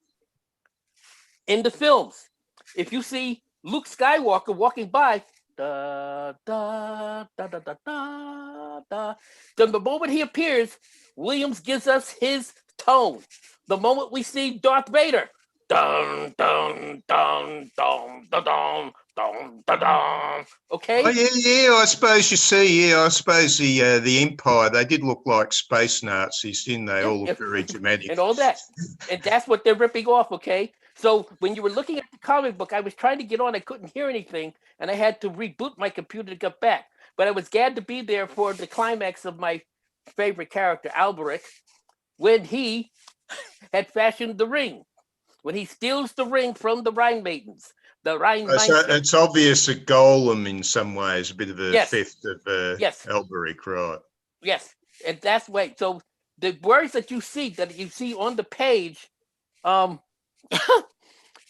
in the films. If you see Luke Skywalker walking by, da, da, da, da, da, da, da, then the moment he appears, Williams gives us his tone. The moment we see Darth Vader, Dun dun dun dun dun dun dun dun dun. Okay. Oh yeah. I suppose you see. Yeah, I suppose the Empire. They did look like space Nazis, didn't they? Yeah, All look very dramatic. and all that. And that's what they're ripping off, okay? So when you were looking at the comic book, I was trying to get on, I couldn't hear anything, and I had to reboot my computer to get back. But I was glad to be there for the climax of my favorite character, Alberic, when he had fashioned the ring, when he steals the ring from the Rhine maidens. The Rhine So mindset. it's obvious that Golem, in some ways, a bit of a Yes. theft of Yes. Alberic, right? Yes, and that's why. So the words that you see on the page, um,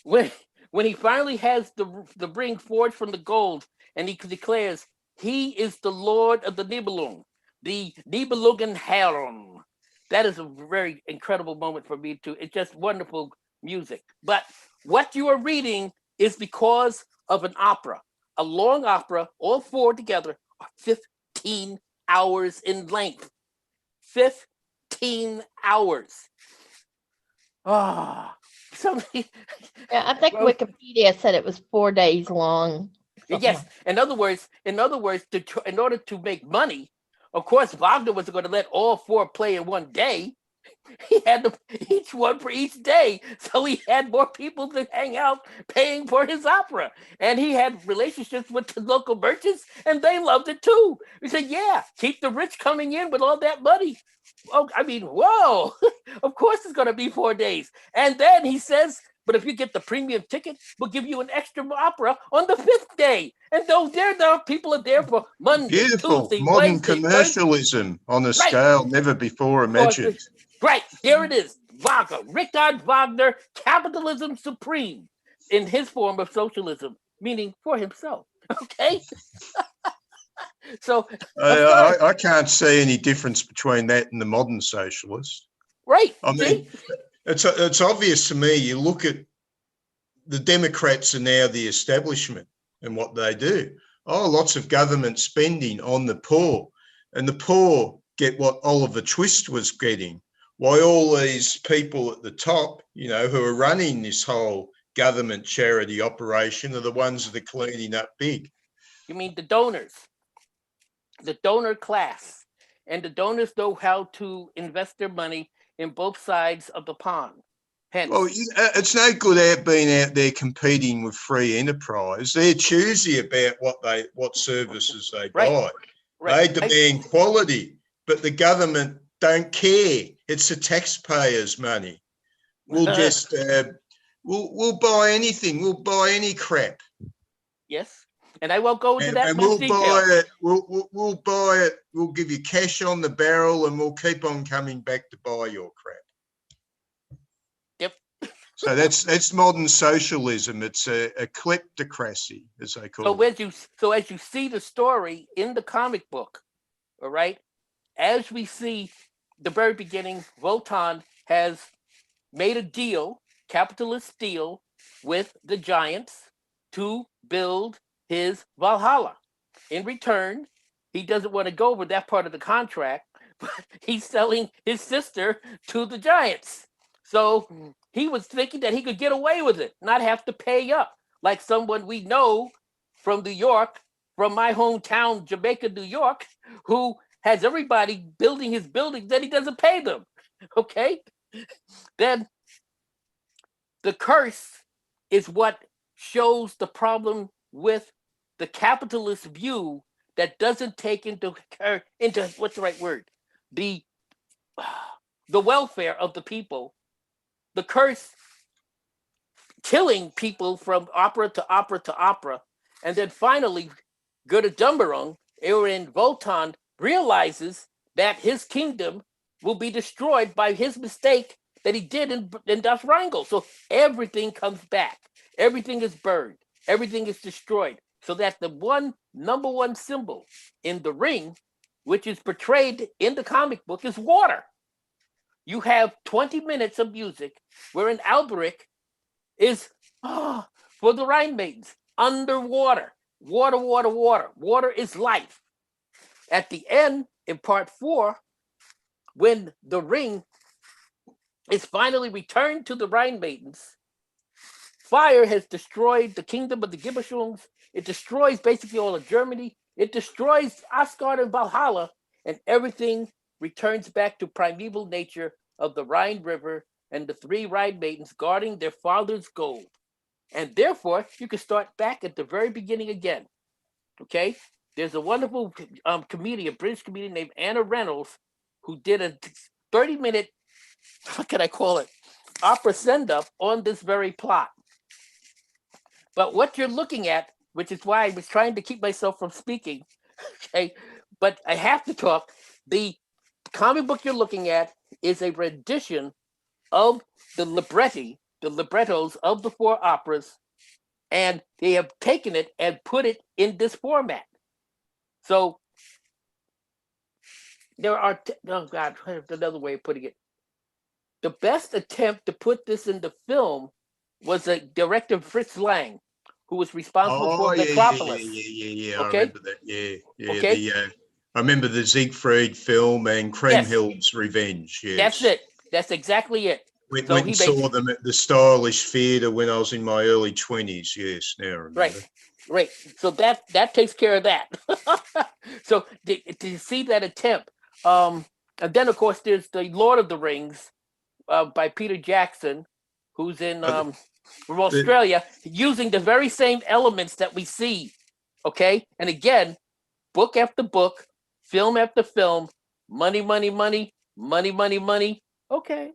when he finally has the ring forged from the gold, and he declares he is the Lord of the Nibelung, the Nibelungen Herren. That is a very incredible moment for me too. It's just wonderful music. But what you are reading is because of an opera, a long opera. All four together are 15 hours in length. 15 hours. Ah, something. Yeah, I think Well, Wikipedia said it was 4 days long. something yes. like- In other words, in order to make money, of course, Wagner was going to let all four play in one day. He had each one for each day, so he had more people to hang out paying for his opera, and he had relationships with the local merchants, and they loved it too. He said, "Yeah, keep the rich coming in with all that money." Oh, I mean, whoa! Of course, it's going to be 4 days, and then he says, "But if you get the premium ticket, we'll give you an extra opera on the 5th day." And those people are there for Monday, Beautiful. Tuesday, Modern Wednesday, Thursday. commercialism on a Right. scale never before imagined. Right, there it is. Wagner, Richard Wagner, capitalism supreme in his form of socialism, meaning for himself. Okay? So, I can't see any difference between that and the modern socialist. right. I mean, it's obvious to me. You look at the Democrats are now the establishment and what they do. Oh, lots of government spending on the poor, and the poor get what Oliver Twist was getting. Why all these people at the top, who are running this whole government charity operation are the ones that are cleaning up big. You mean the donors, the donor class, and the donors know how to invest their money in both sides of the pond. Hence, well, it's no good being out there competing with free enterprise. They're choosy about what services they buy. They demand quality, but the government don't care. It's the taxpayers' money. We'll just we'll buy anything. We'll buy any crap. Yes, and I won't go into that and much we'll detail. buy it. We'll buy it. We'll give you cash on the barrel, and we'll keep on coming back to buy your crap. Yep. So that's modern socialism. It's a kleptocracy, as they call it. So as you see the story in the comic book, all right, as we see the very beginning, Wotan has made a deal, capitalist deal, with the giants to build his Valhalla. In return, he doesn't want to go over that part of the contract, but he's selling his sister to the giants. So he was thinking that he could get away with it, not have to pay up, like someone we know from New York, from my hometown, Jamaica, New York, who has everybody building his buildings that he doesn't pay them. Okay? Then the curse is what shows the problem with the capitalist view that doesn't take into what's the right word? The welfare of the people. The curse killing people from opera to opera to opera. And then finally, Götterdämmerung, Aaron Wotan, realizes that his kingdom will be destroyed by his mistake that he did in Das Rheingold. So everything comes back. Everything is burned. Everything is destroyed. So that the number one symbol in the ring, which is portrayed in the comic book, is water. You have 20 minutes of music wherein Alberic is, for the Rhine maidens, underwater. Water, water, water. Water is life. At the end, in part 4, when the ring is finally returned to the Rhine maidens, fire has destroyed the kingdom of the Gibbishungs. It destroys basically all of Germany. It destroys Asgard and Valhalla, and everything returns back to primeval nature of the Rhine River and the three Rhine maidens guarding their father's gold. And therefore, you can start back at the very beginning again. Okay? There's a wonderful comedian, British comedian named Anna Reynolds, who did a 30-minute, what can I call it, opera send-up on this very plot. But what you're looking at, which is why I was trying to keep myself from speaking, okay, but I have to talk, the comic book you're looking at is a rendition of the librettos of the four operas, and they have taken it and put it in this format. So there are, oh God, another way of putting it. The best attempt to put this in the film was a director, Fritz Lang, who was responsible for Metropolis. Yeah. Okay? I remember that. Yeah. Okay. I remember the Siegfried film and Kriemhild's Revenge. Yes. That's it. That's exactly it. Went So and saw them at the Stylish Theatre when I was in my early 20s. Yes, now I remember. Right. So that takes care of that. So to see that attempt, and then of course there's the Lord of the Rings by Peter Jackson, who's in from Australia, using the very same elements that we see. Okay, and again, book after book, film after film, money. Okay.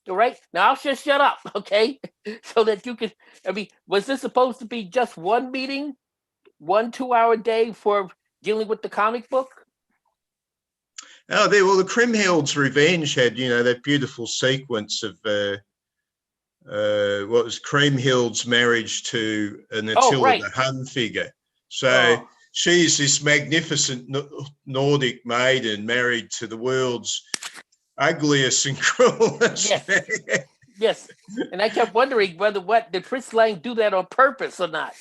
All right. Now I'll just shut up, okay? So that you can, I mean, was this supposed to be just one meeting, 1 2-hour day for dealing with the comic book? Oh, the Kriemhild's Revenge had, that beautiful sequence of what was Kriemhild's marriage to Attila the Hun figure. So she's this magnificent Nordic maiden married to the world's ugliest and cruelest. Yes. And I kept wondering did Fritz Lang do that on purpose or not?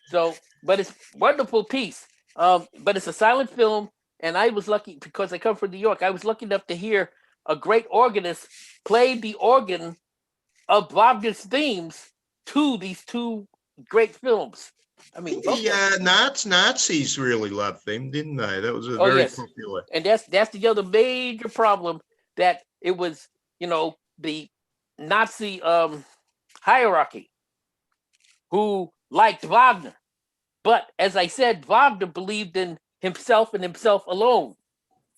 So, but it's a wonderful piece. But it's a silent film, and I was lucky because I come from New York. I was lucky enough to hear a great organist play the organ of Wagner's themes to these two great films. I mean, Nazis really loved them, didn't they? That was very popular. And that's the other major problem, that it was, the Nazi hierarchy who liked Wagner. But as I said, Wagner believed in himself and himself alone.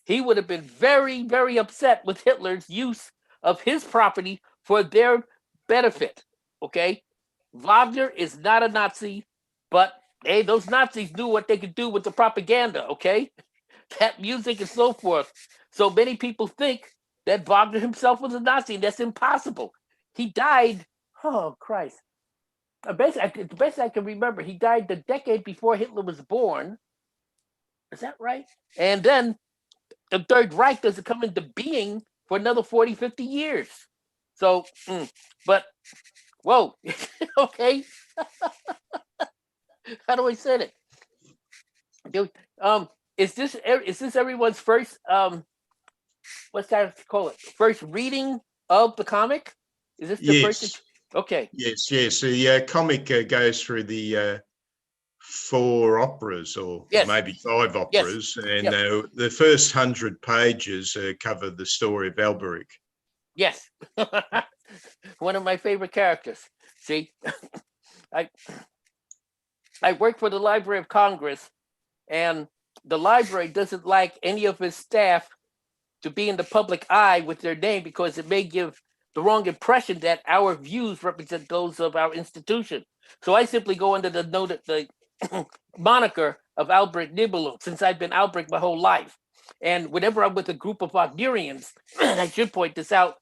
He would have been very, very upset with Hitler's use of his property for their benefit. Okay? Wagner is not a Nazi, but hey, those Nazis knew what they could do with the propaganda, okay? That music and so forth. So many people think that Wagner himself was a Nazi, and that's impossible. He died, oh Christ. The best I can remember, he died the decade before Hitler was born. Is that right? And then the Third Reich doesn't come into being for another 40, 50 years. So, but, whoa, okay. How do I say it? Is this everyone's first, what's that call it? First reading of the comic? Is this the first? Okay. Yes. The comic goes through the 4 operas, or maybe 5 operas, and the first 100 pages cover the story of Alberic. Yes. One of my favorite characters. See, I work for the Library of Congress, and the library doesn't like any of his staff to be in the public eye with their name, because it may give the wrong impression that our views represent those of our institution. So I simply go under the moniker of Albrecht Nibelung, since I've been Albrecht my whole life. And whenever I'm with a group of Wagnerians, and I should point this out,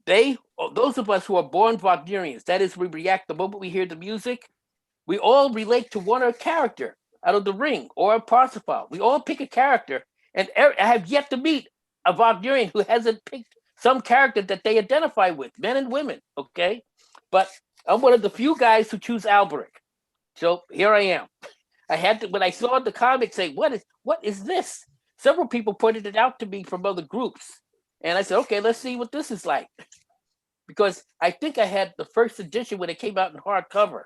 those of us who are born Wagnerians, that is, we react the moment we hear the music, we all relate to one or character out of The Ring or Parsifal. We all pick a character, and I have yet to meet a Wagnerian who hasn't picked some character that they identify with, men and women, okay? But I'm one of the few guys who choose Alberic. So here I am. I had to, when I saw the comic, say, what is this? Several people pointed it out to me from other groups. And I said, okay, let's see what this is like. because I think I had the first edition when it came out in hardcover,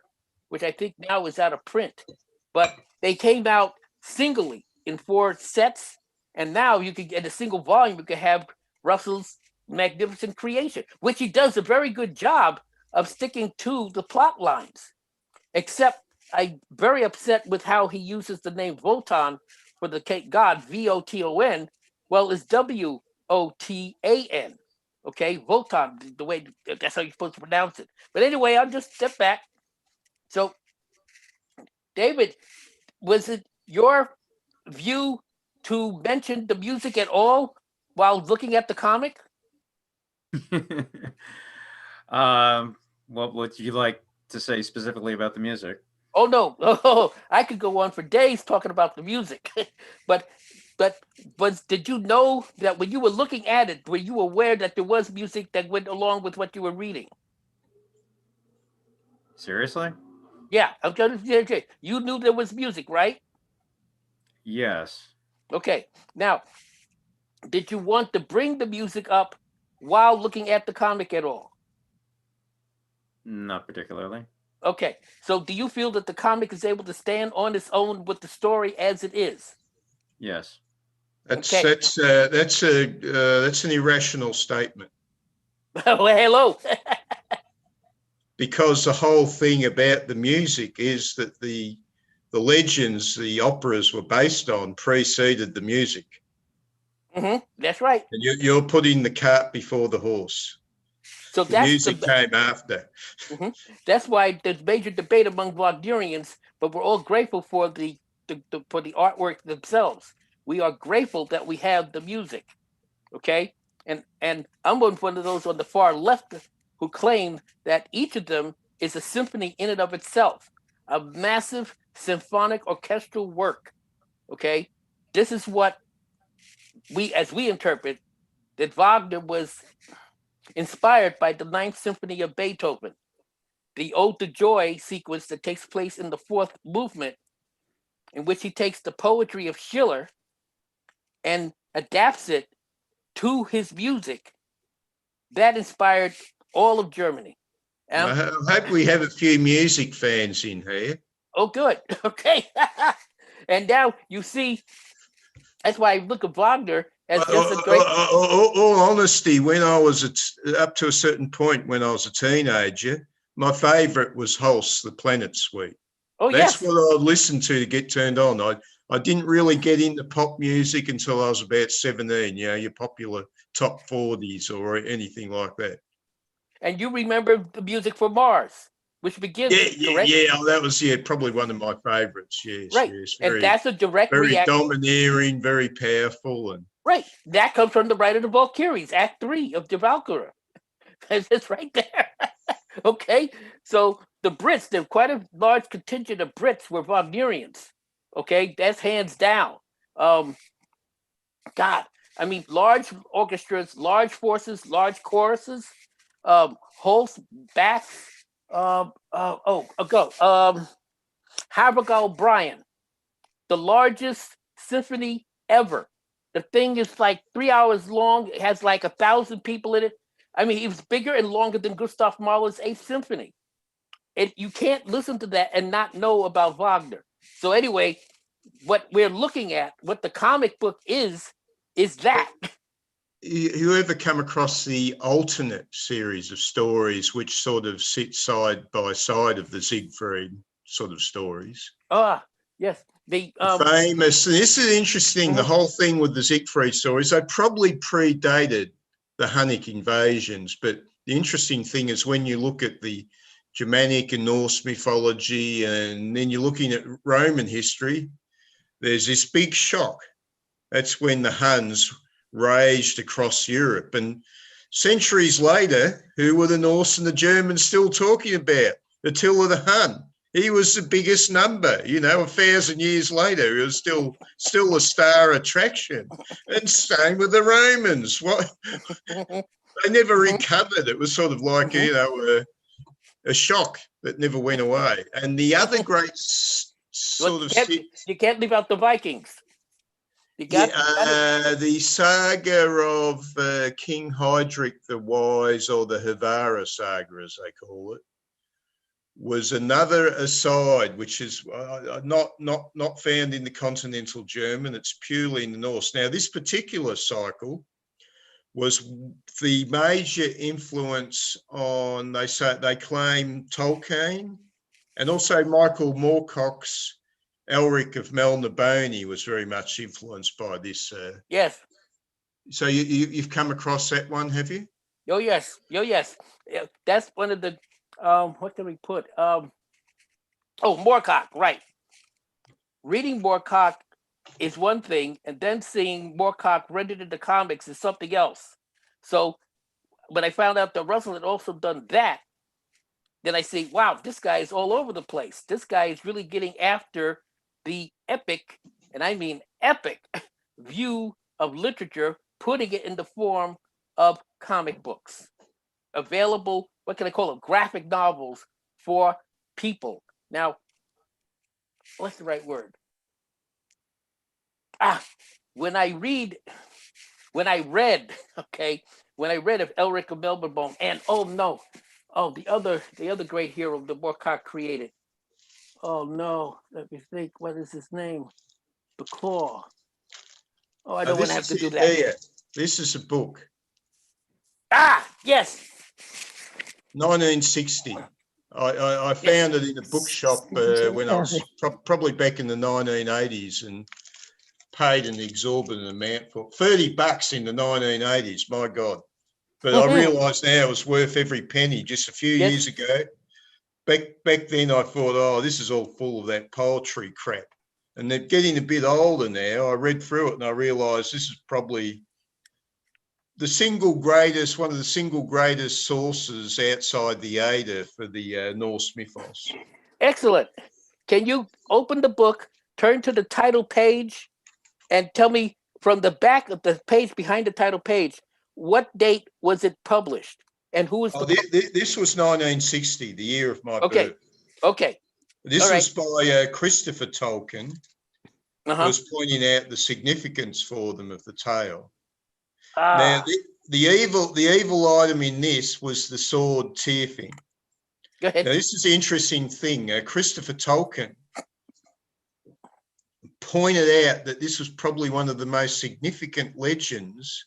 which I think now is out of print. But they came out singly in 4 sets, and now you can get a single volume. You can have Russell's magnificent creation, which he does a very good job of sticking to the plot lines. Except I'm very upset with how he uses the name Wotan for the god, Voton. Well, it's Wotan. Okay, Wotan, the way that's how you're supposed to pronounce it. But anyway, I'll just step back. So, David, was it your view to mention the music at all while looking at the comic? What would you like to say specifically about the music? Oh no, oh, I could go on for days talking about the music. but did you know that when you were looking at it, were you aware that there was music that went along with what you were reading? Seriously? Yeah, I'm gonna say you knew there was music, right? Yes. Okay. Now, did you want to bring the music up while looking at the comic at all? Not particularly. Okay. So do you feel that the comic is able to stand on its own with the story as it is? Yes. That's Okay. that's an irrational statement. Well, hello. Because the whole thing about the music is that the legends the operas were based on preceded the music. That's right. And you're putting the cart before the horse. So The that's music came after. That's why there's major debate among Wagnerians, but we're all grateful for the artwork themselves. We are grateful that we have the music. Okay? And I'm one of those on the far left who claim that each of them is a symphony in and of itself, a massive symphonic orchestral work. Okay? This is what as we interpret, that Wagner was inspired by the Ninth Symphony of Beethoven, the Ode to Joy sequence that takes place in the 4th movement, in which he takes the poetry of Schiller and adapts it to his music. That inspired all of Germany. I hope we have a few music fans in here. Oh, good. Okay. And now you see, that's why I look at Wagner as just a great. All honesty, when I was up to a certain point when I was a teenager, my favourite was Holst, the Planet Suite. Oh, That's yes. what I listened to get turned on. I didn't really get into pop music until I was about 17, your popular top 40s or anything like that. And you remember the music for Mars, which begins, correct? Yeah, that was probably one of my favourites. Yes, right. Yes, and that's a direct very reaction. domineering, very powerful, and right. That comes from the Rite of the Valkyries, Act 3 of the Valkyrie. It's right there. Okay, so the Brits, there's quite a large contingent of Brits were Wagnerians. Okay, that's hands down. God, I mean, large orchestras, large forces, large choruses. Holst, Bach, Havergal O'Brien, the largest symphony ever. The thing is like 3 hours long. It has like 1,000 people in it. I mean, it was bigger and longer than Gustav Mahler's 8th Symphony. You can't listen to that and not know about Wagner. So anyway, what we're looking at, what the comic book is that. You ever come across the alternate series of stories which sort of sit side by side of the Siegfried sort of stories? Yes. The famous, and this is interesting, the whole thing with the Siegfried stories, they probably predated the Hunnic invasions, but the interesting thing is when you look at the Germanic and Norse mythology and then you're looking at Roman history, there's this big shock. That's when the Huns raged across Europe, and centuries later, who were the Norse and the Germans still talking about? Attila the Hun. He was the biggest number, 1,000 years later. He was still a star attraction. And same with the Romans. They never recovered. It was sort of like, a shock that never went away. And the other great sort of... You can't leave out the Vikings. You Yeah, got it? the saga of King Hydric the Wise, or the Havara saga, as they call it, was another aside, which is not found in the continental German. It's purely in the Norse. Now, this particular cycle was the major influence on, they claim, Tolkien, and also Michael Moorcock's Elric of Melniboné was very much influenced by this. Yes. So you've come across that one, have you? Oh yes. Oh yes. Yeah, that's one of the what can we put? Moorcock, right. Reading Moorcock is one thing, and then seeing Moorcock rendered into comics is something else. So when I found out that Russell had also done that, then I see, wow, this guy is all over the place. This guy is really getting after the epic, and I mean epic, view of literature, putting it in the form of comic books, available, what can I call them, graphic novels for people. Now, what's the right word? When I read, okay, when I read of Elric of Melniboné, and the other great hero that Moorcock created. Oh no, let me think. What is his name? The Claw. Oh, I don't want to have to do that. Yeah, this is a book. Yes. 1960. I found it in a bookshop when I was probably back in the 1980s, and paid an exorbitant amount for $30 in the 1980s. My God. But I realise now it was worth every penny just a few years ago. Back then I thought, oh, this is all full of that poetry crap. And they're getting a bit older now. I read through it and I realised this is probably one of the single greatest sources outside the Edda for the Norse mythos. Excellent. Can you open the book, turn to the title page, and tell me from the back of the page behind the title page, what date was it published? And who was this was 1960, the year of my birth. Okay. This was by Christopher Tolkien, who was pointing out the significance for them of the tale. Now, the evil item in this was the sword Tyrfing. Go ahead. Now, this is the interesting thing. Christopher Tolkien pointed out that this was probably one of the most significant legends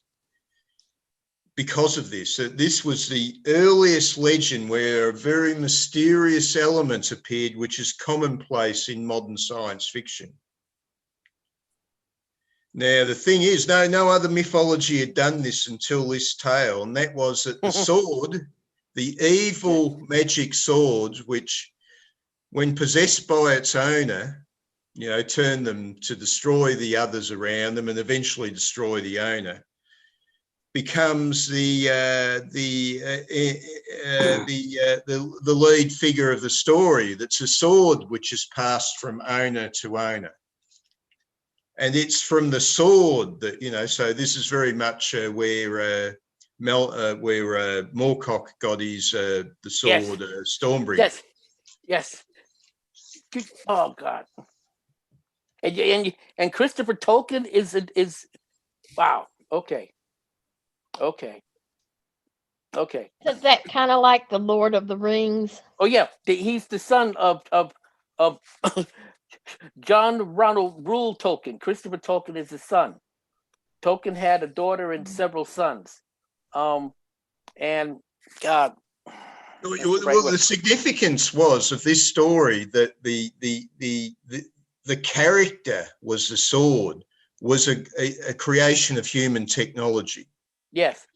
because of this. This was the earliest legend where a very mysterious element appeared, which is commonplace in modern science fiction. Now, the thing is, no other mythology had done this until this tale, and that was that the sword, the evil magic sword, which, when possessed by its owner, turned them to destroy the others around them and eventually destroy the owner, becomes the lead figure of the story. That's a sword which is passed from owner to owner. And it's from the sword that, so this is very much where Moorcock got his the sword, Stormbreaker. Yes. Oh God. And Christopher Tolkien is wow. Okay. Is that kind of like the Lord of the Rings? Oh yeah, he's the son of John Ronald Rule Tolkien. Christopher Tolkien is his son. Tolkien had a daughter and several sons. And God. The significance was of this story that the character was the sword, was a creation of human technology. Yes.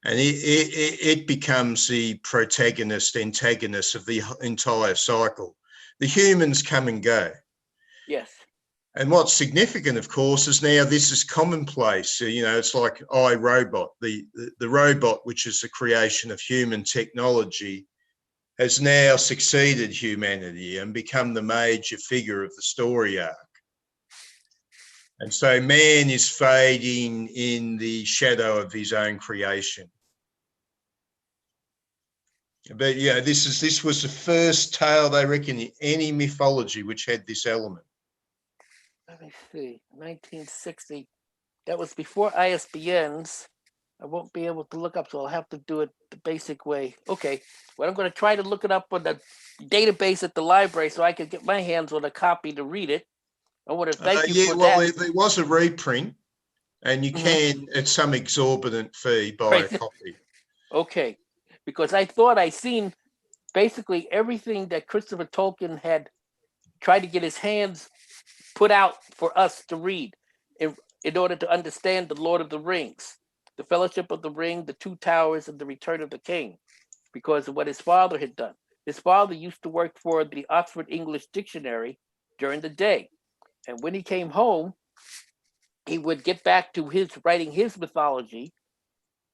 And it becomes the antagonist of the entire cycle. The humans come and go. Yes. And what's significant, of course, is now this is commonplace. It's like iRobot, the robot, which is the creation of human technology, has now succeeded humanity and become the major figure of the story arc. And so man is fading in the shadow of his own creation. But yeah, this was the first tale, they reckon, in any mythology which had this element. let me see, 1960. That was before ISBNs. I won't be able to look up, so I'll have to do it the basic way. Okay, well, I'm going to try to look it up on the database at the library so I can get my hands on a copy to read it. I want to thank you Yeah, for well, that. there was a reprint, and you Mhm. can, at some exorbitant fee, buy a Right. copy. Okay, because I thought I seen basically everything that Christopher Tolkien had tried to get his hands put out for us to read in order to understand the Lord of the Rings, the Fellowship of the Ring, the Two Towers, and the Return of the King, because of what his father had done. His father used to work for the Oxford English Dictionary during the day. And when he came home, he would get back to his writing his mythology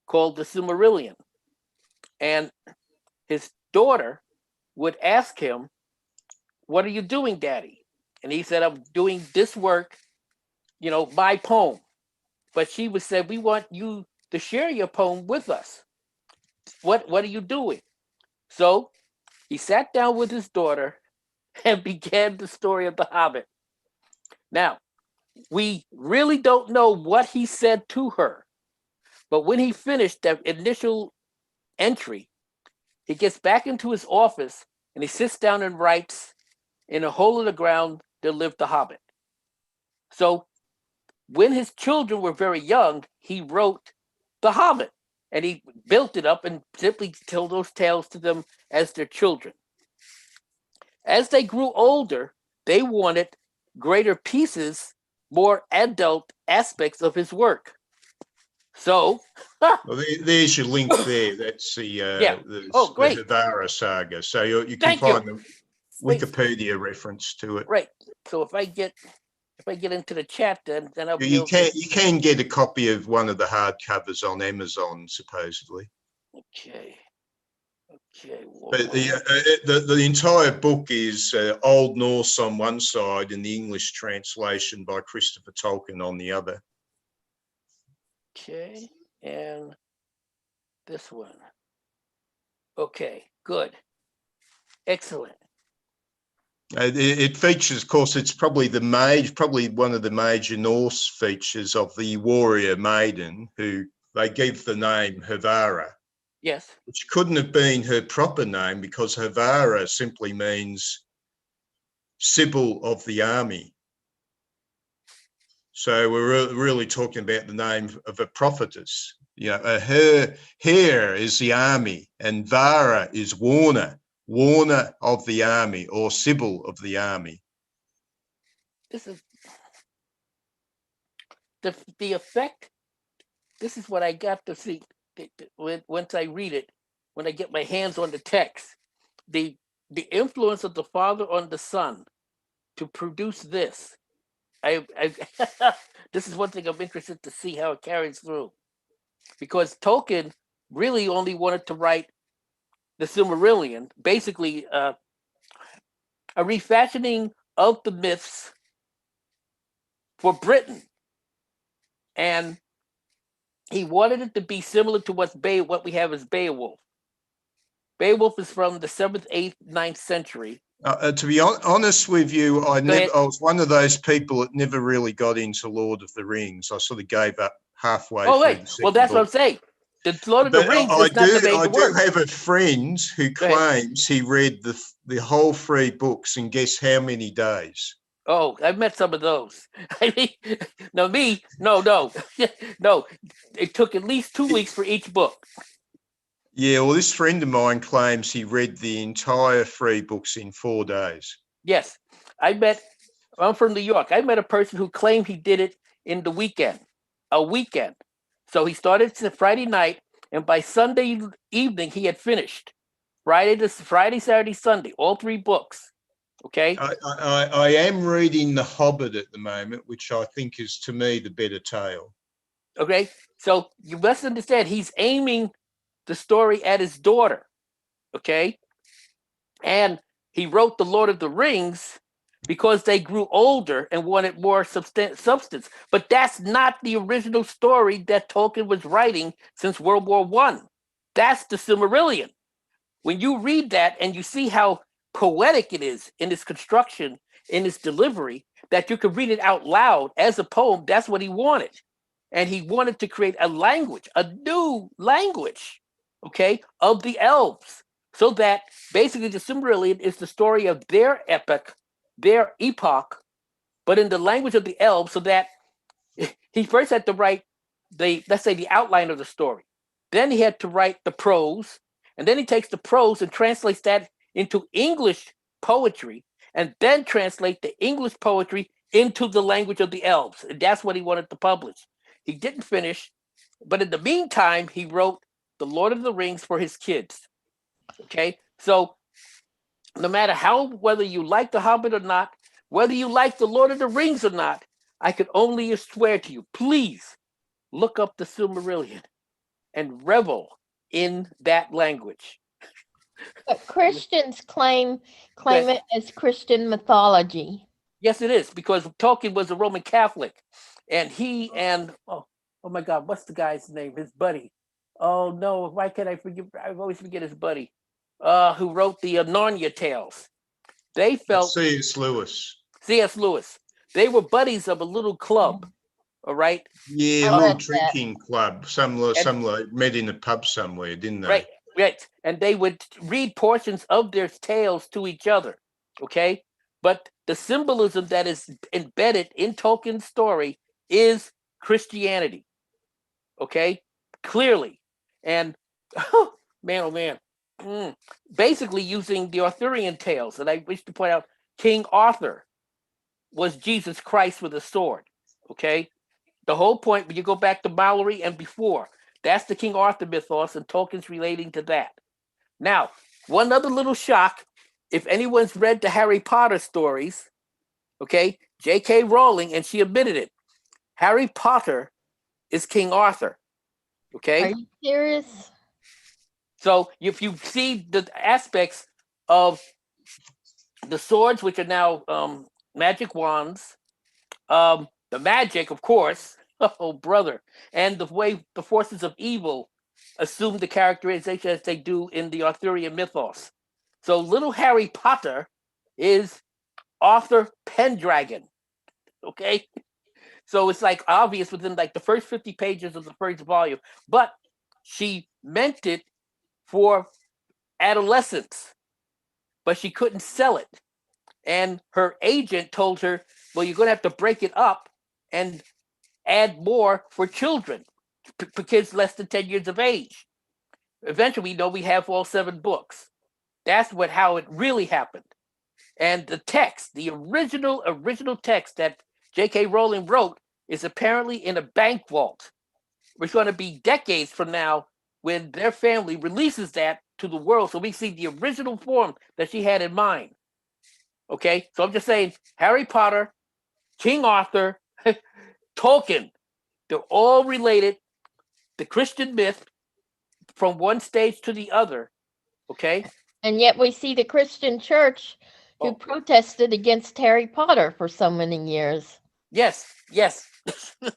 called the Silmarillion. And his daughter would ask him, "What are you doing, Daddy?" And he said, "I'm doing this work, my poem." But she would say, "We want you to share your poem with us. What are you doing?" So he sat down with his daughter and began the story of the Hobbit. Now, we really don't know what he said to her, but when he finished that initial entry, he gets back into his office and he sits down and writes, "In a hole in the ground, there lived the Hobbit." So when his children were very young, he wrote The Hobbit and he built it up and simply told those tales to them as their children. As they grew older, they wanted greater pieces, more adult aspects of his work. So, Well, there's your link there. That's the yeah. Oh, the great. Havara saga. So you can Thank you. find the Wait, Wikipedia reference to it. right. So if I get into the chat, then I'll be You able to. can get a copy of one of the hardcovers on Amazon, supposedly. Okay. Okay. But the entire book is Old Norse on one side and the English translation by Christopher Tolkien on the other. Okay. And this one. Okay. Good. Excellent. It features, of course, it's probably one of the major Norse features of the warrior maiden, who they give the name Havara, Yes. which couldn't have been her proper name because Havara simply means Sibyl of the army. So we're really talking about the name of a prophetess. Her hair is the army, and Vara is Warner of the army, or Sibyl of the army. This is the effect. This is what I got to see once I read it, when I get my hands on the text. The influence of the father on the son to produce this. I this is one thing I'm interested to see how it carries through, because Tolkien really only wanted to write the Silmarillion, basically a refashioning of the myths for Britain, and he wanted it to be similar to what we have as Beowulf. Beowulf is from the 7th, 8th, 9th century. To be honest with you, I ahead. was one of those people that never really got into Lord of the Rings. I sort of gave up halfway through wait. the second Well, that's book. what I'm saying. The Lord of the Rings is not the major I work. do have a friend who claims he read the whole 3 books in guess how many days? Oh, I've met some of those. I mean, no, no. It took at least 2 weeks for each book. Yeah, well, this friend of mine claims he read the entire 3 books in 4 days. Yes, I'm from New York. I met a person who claimed he did it in a weekend. So he started Friday night, and by Sunday evening, he had finished. Friday, Saturday, Sunday, all 3 books. Okay. I am reading The Hobbit at the moment, which I think is, to me, the better tale. Okay, so you must understand, he's aiming the story at his daughter. Okay, and he wrote The Lord of the Rings because they grew older and wanted more substance. But that's not the original story that Tolkien was writing since World War I. That's the Silmarillion. When you read that and you see how poetic it is in its construction in his delivery that you could read it out loud as a poem. That's what he wanted. And he wanted to create a language, a new language, okay, of the elves. So that basically the Silmarillion is the story of their epic, their epoch, but in the language of the elves, so that he first had to write let's say the outline of the story. Then he had to write the prose, and then he takes the prose and translates that into English poetry, and then translate the English poetry into the language of the elves. And that's what he wanted to publish. He didn't finish, but in the meantime, he wrote The Lord of the Rings for his kids. Okay, so no matter whether you like The Hobbit or not, whether you like The Lord of the Rings or not, I could only swear to you, please look up the Silmarillion and revel in that language. But Christians claim it as Christian mythology. Yes, it is, because Tolkien was a Roman Catholic, and he and oh my God, what's the guy's name? His buddy. Oh no, why can't I forget? I always forget his buddy, who wrote the Narnia tales. They felt C.S. Lewis. C.S. Lewis. They were buddies of a little club. All right. Yeah, a little drinking club. Some met in a pub somewhere, didn't they? Right. And they would read portions of their tales to each other. Okay. But the symbolism that is embedded in Tolkien's story is Christianity. Okay. Clearly. And oh man. Basically using the Arthurian tales. And I wish to point out King Arthur was Jesus Christ with a sword. Okay. The whole point, when you go back to Malory and before, that's the King Arthur mythos, and Tolkien's relating to that. Now, one other little shock, if anyone's read the Harry Potter stories, okay, J.K. Rowling, and she admitted it, Harry Potter is King Arthur, okay? Are you serious? So if you see the aspects of the swords, which are now magic wands, the magic, of course, oh brother, and the way the forces of evil assume the characterization as they do in the Arthurian mythos. So little Harry Potter is Arthur Pendragon, okay? So it's like obvious within like the first 50 pages of the first volume, but she meant it for adolescents, but she couldn't sell it. And her agent told her, well, you're going to have to break it up and add more for children, for kids less than 10 years of age. Eventually, we have all 7 books. That's how it really happened. And the text, the original text that J.K. Rowling wrote is apparently in a bank vault. It's going to be decades from now when their family releases that to the world, so we see the original form that she had in mind. Okay, so I'm just saying, Harry Potter, King Arthur, Tolkien, they're all related. The Christian myth from one stage to the other. Okay. And yet we see the Christian church who protested against Harry Potter for so many years. Yes.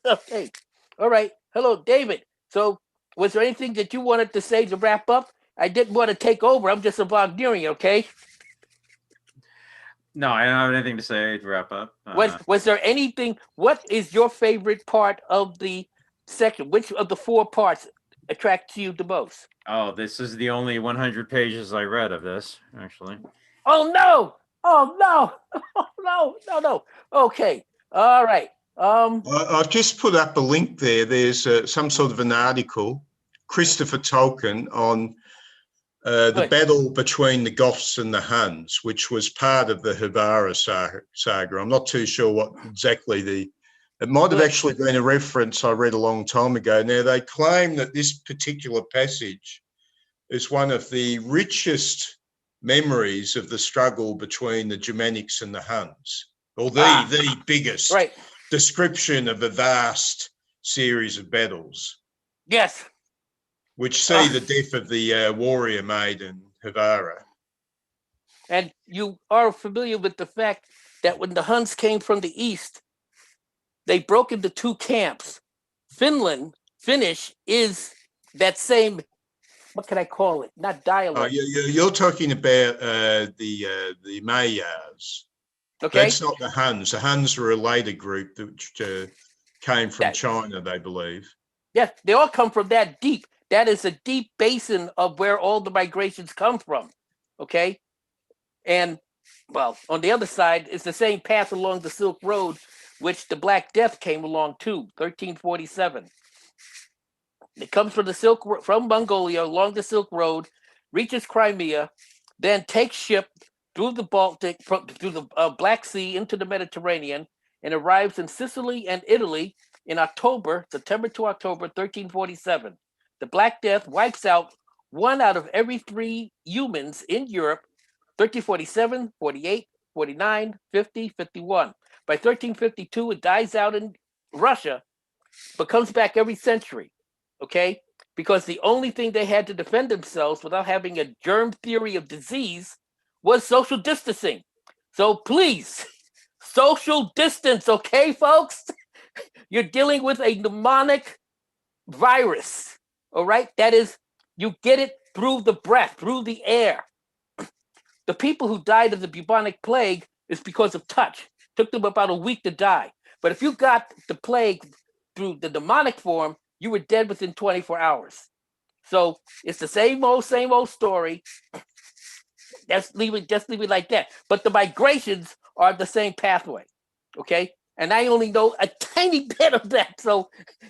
Okay. All right. Hello, David. So was there anything that you wanted to say to wrap up? I didn't want to take over. I'm just a Wagnerian, okay? No, I don't have anything to say to wrap up. Was there anything? What is your favorite part of the section? Which of the 4 parts attracts you the most? Oh, this is the only 100 pages I read of this, actually. Oh no! No! Okay, all right. I've just put up a link there. There's some sort of an article, Christopher Tolkien, on the battle between the Goths and the Huns, which was part of the Havara saga. I'm not too sure what exactly it might have actually been a reference I read a long time ago. Now, they claim that this particular passage is one of the richest memories of the struggle between the Germanics and the Huns, or the biggest description of a vast series of battles. Yes. Which see the death of the warrior maiden, Havara. And you are familiar with the fact that when the Huns came from the east, they broke into 2 camps. Finnish is that same, what can I call it? Not dialect. You're talking about the Mayars. Okay. That's not the Huns. The Huns were a later group that came from That- China, they believe. Yes, they all come from that deep. That is a deep basin of where all the migrations come from. Okay. And well, on the other side, it's the same path along the Silk Road, which the Black Death came along too, 1347. It comes from from Mongolia along the Silk Road, reaches Crimea, then takes ship through the Baltic, through the Black Sea into the Mediterranean, and arrives in Sicily and Italy in September to October 1347. The Black Death wipes out 1 out of every 3 humans in Europe, 1347, 48, 49, 50, 51. By 1352, it dies out in Russia, but comes back every century. Okay? Because the only thing they had to defend themselves without having a germ theory of disease was social distancing. So please, social distance, okay, folks? You're dealing with a mnemonic virus, all right? That is, you get it through the breath, through the air. The people who died of the bubonic plague is because of touch. Took them about a week to die. But if you got the plague through the demonic form, you were dead within 24 hours. So it's the same old story. Just leave it like that. But the migrations are the same pathway. Okay. And I only know a tiny bit of that. So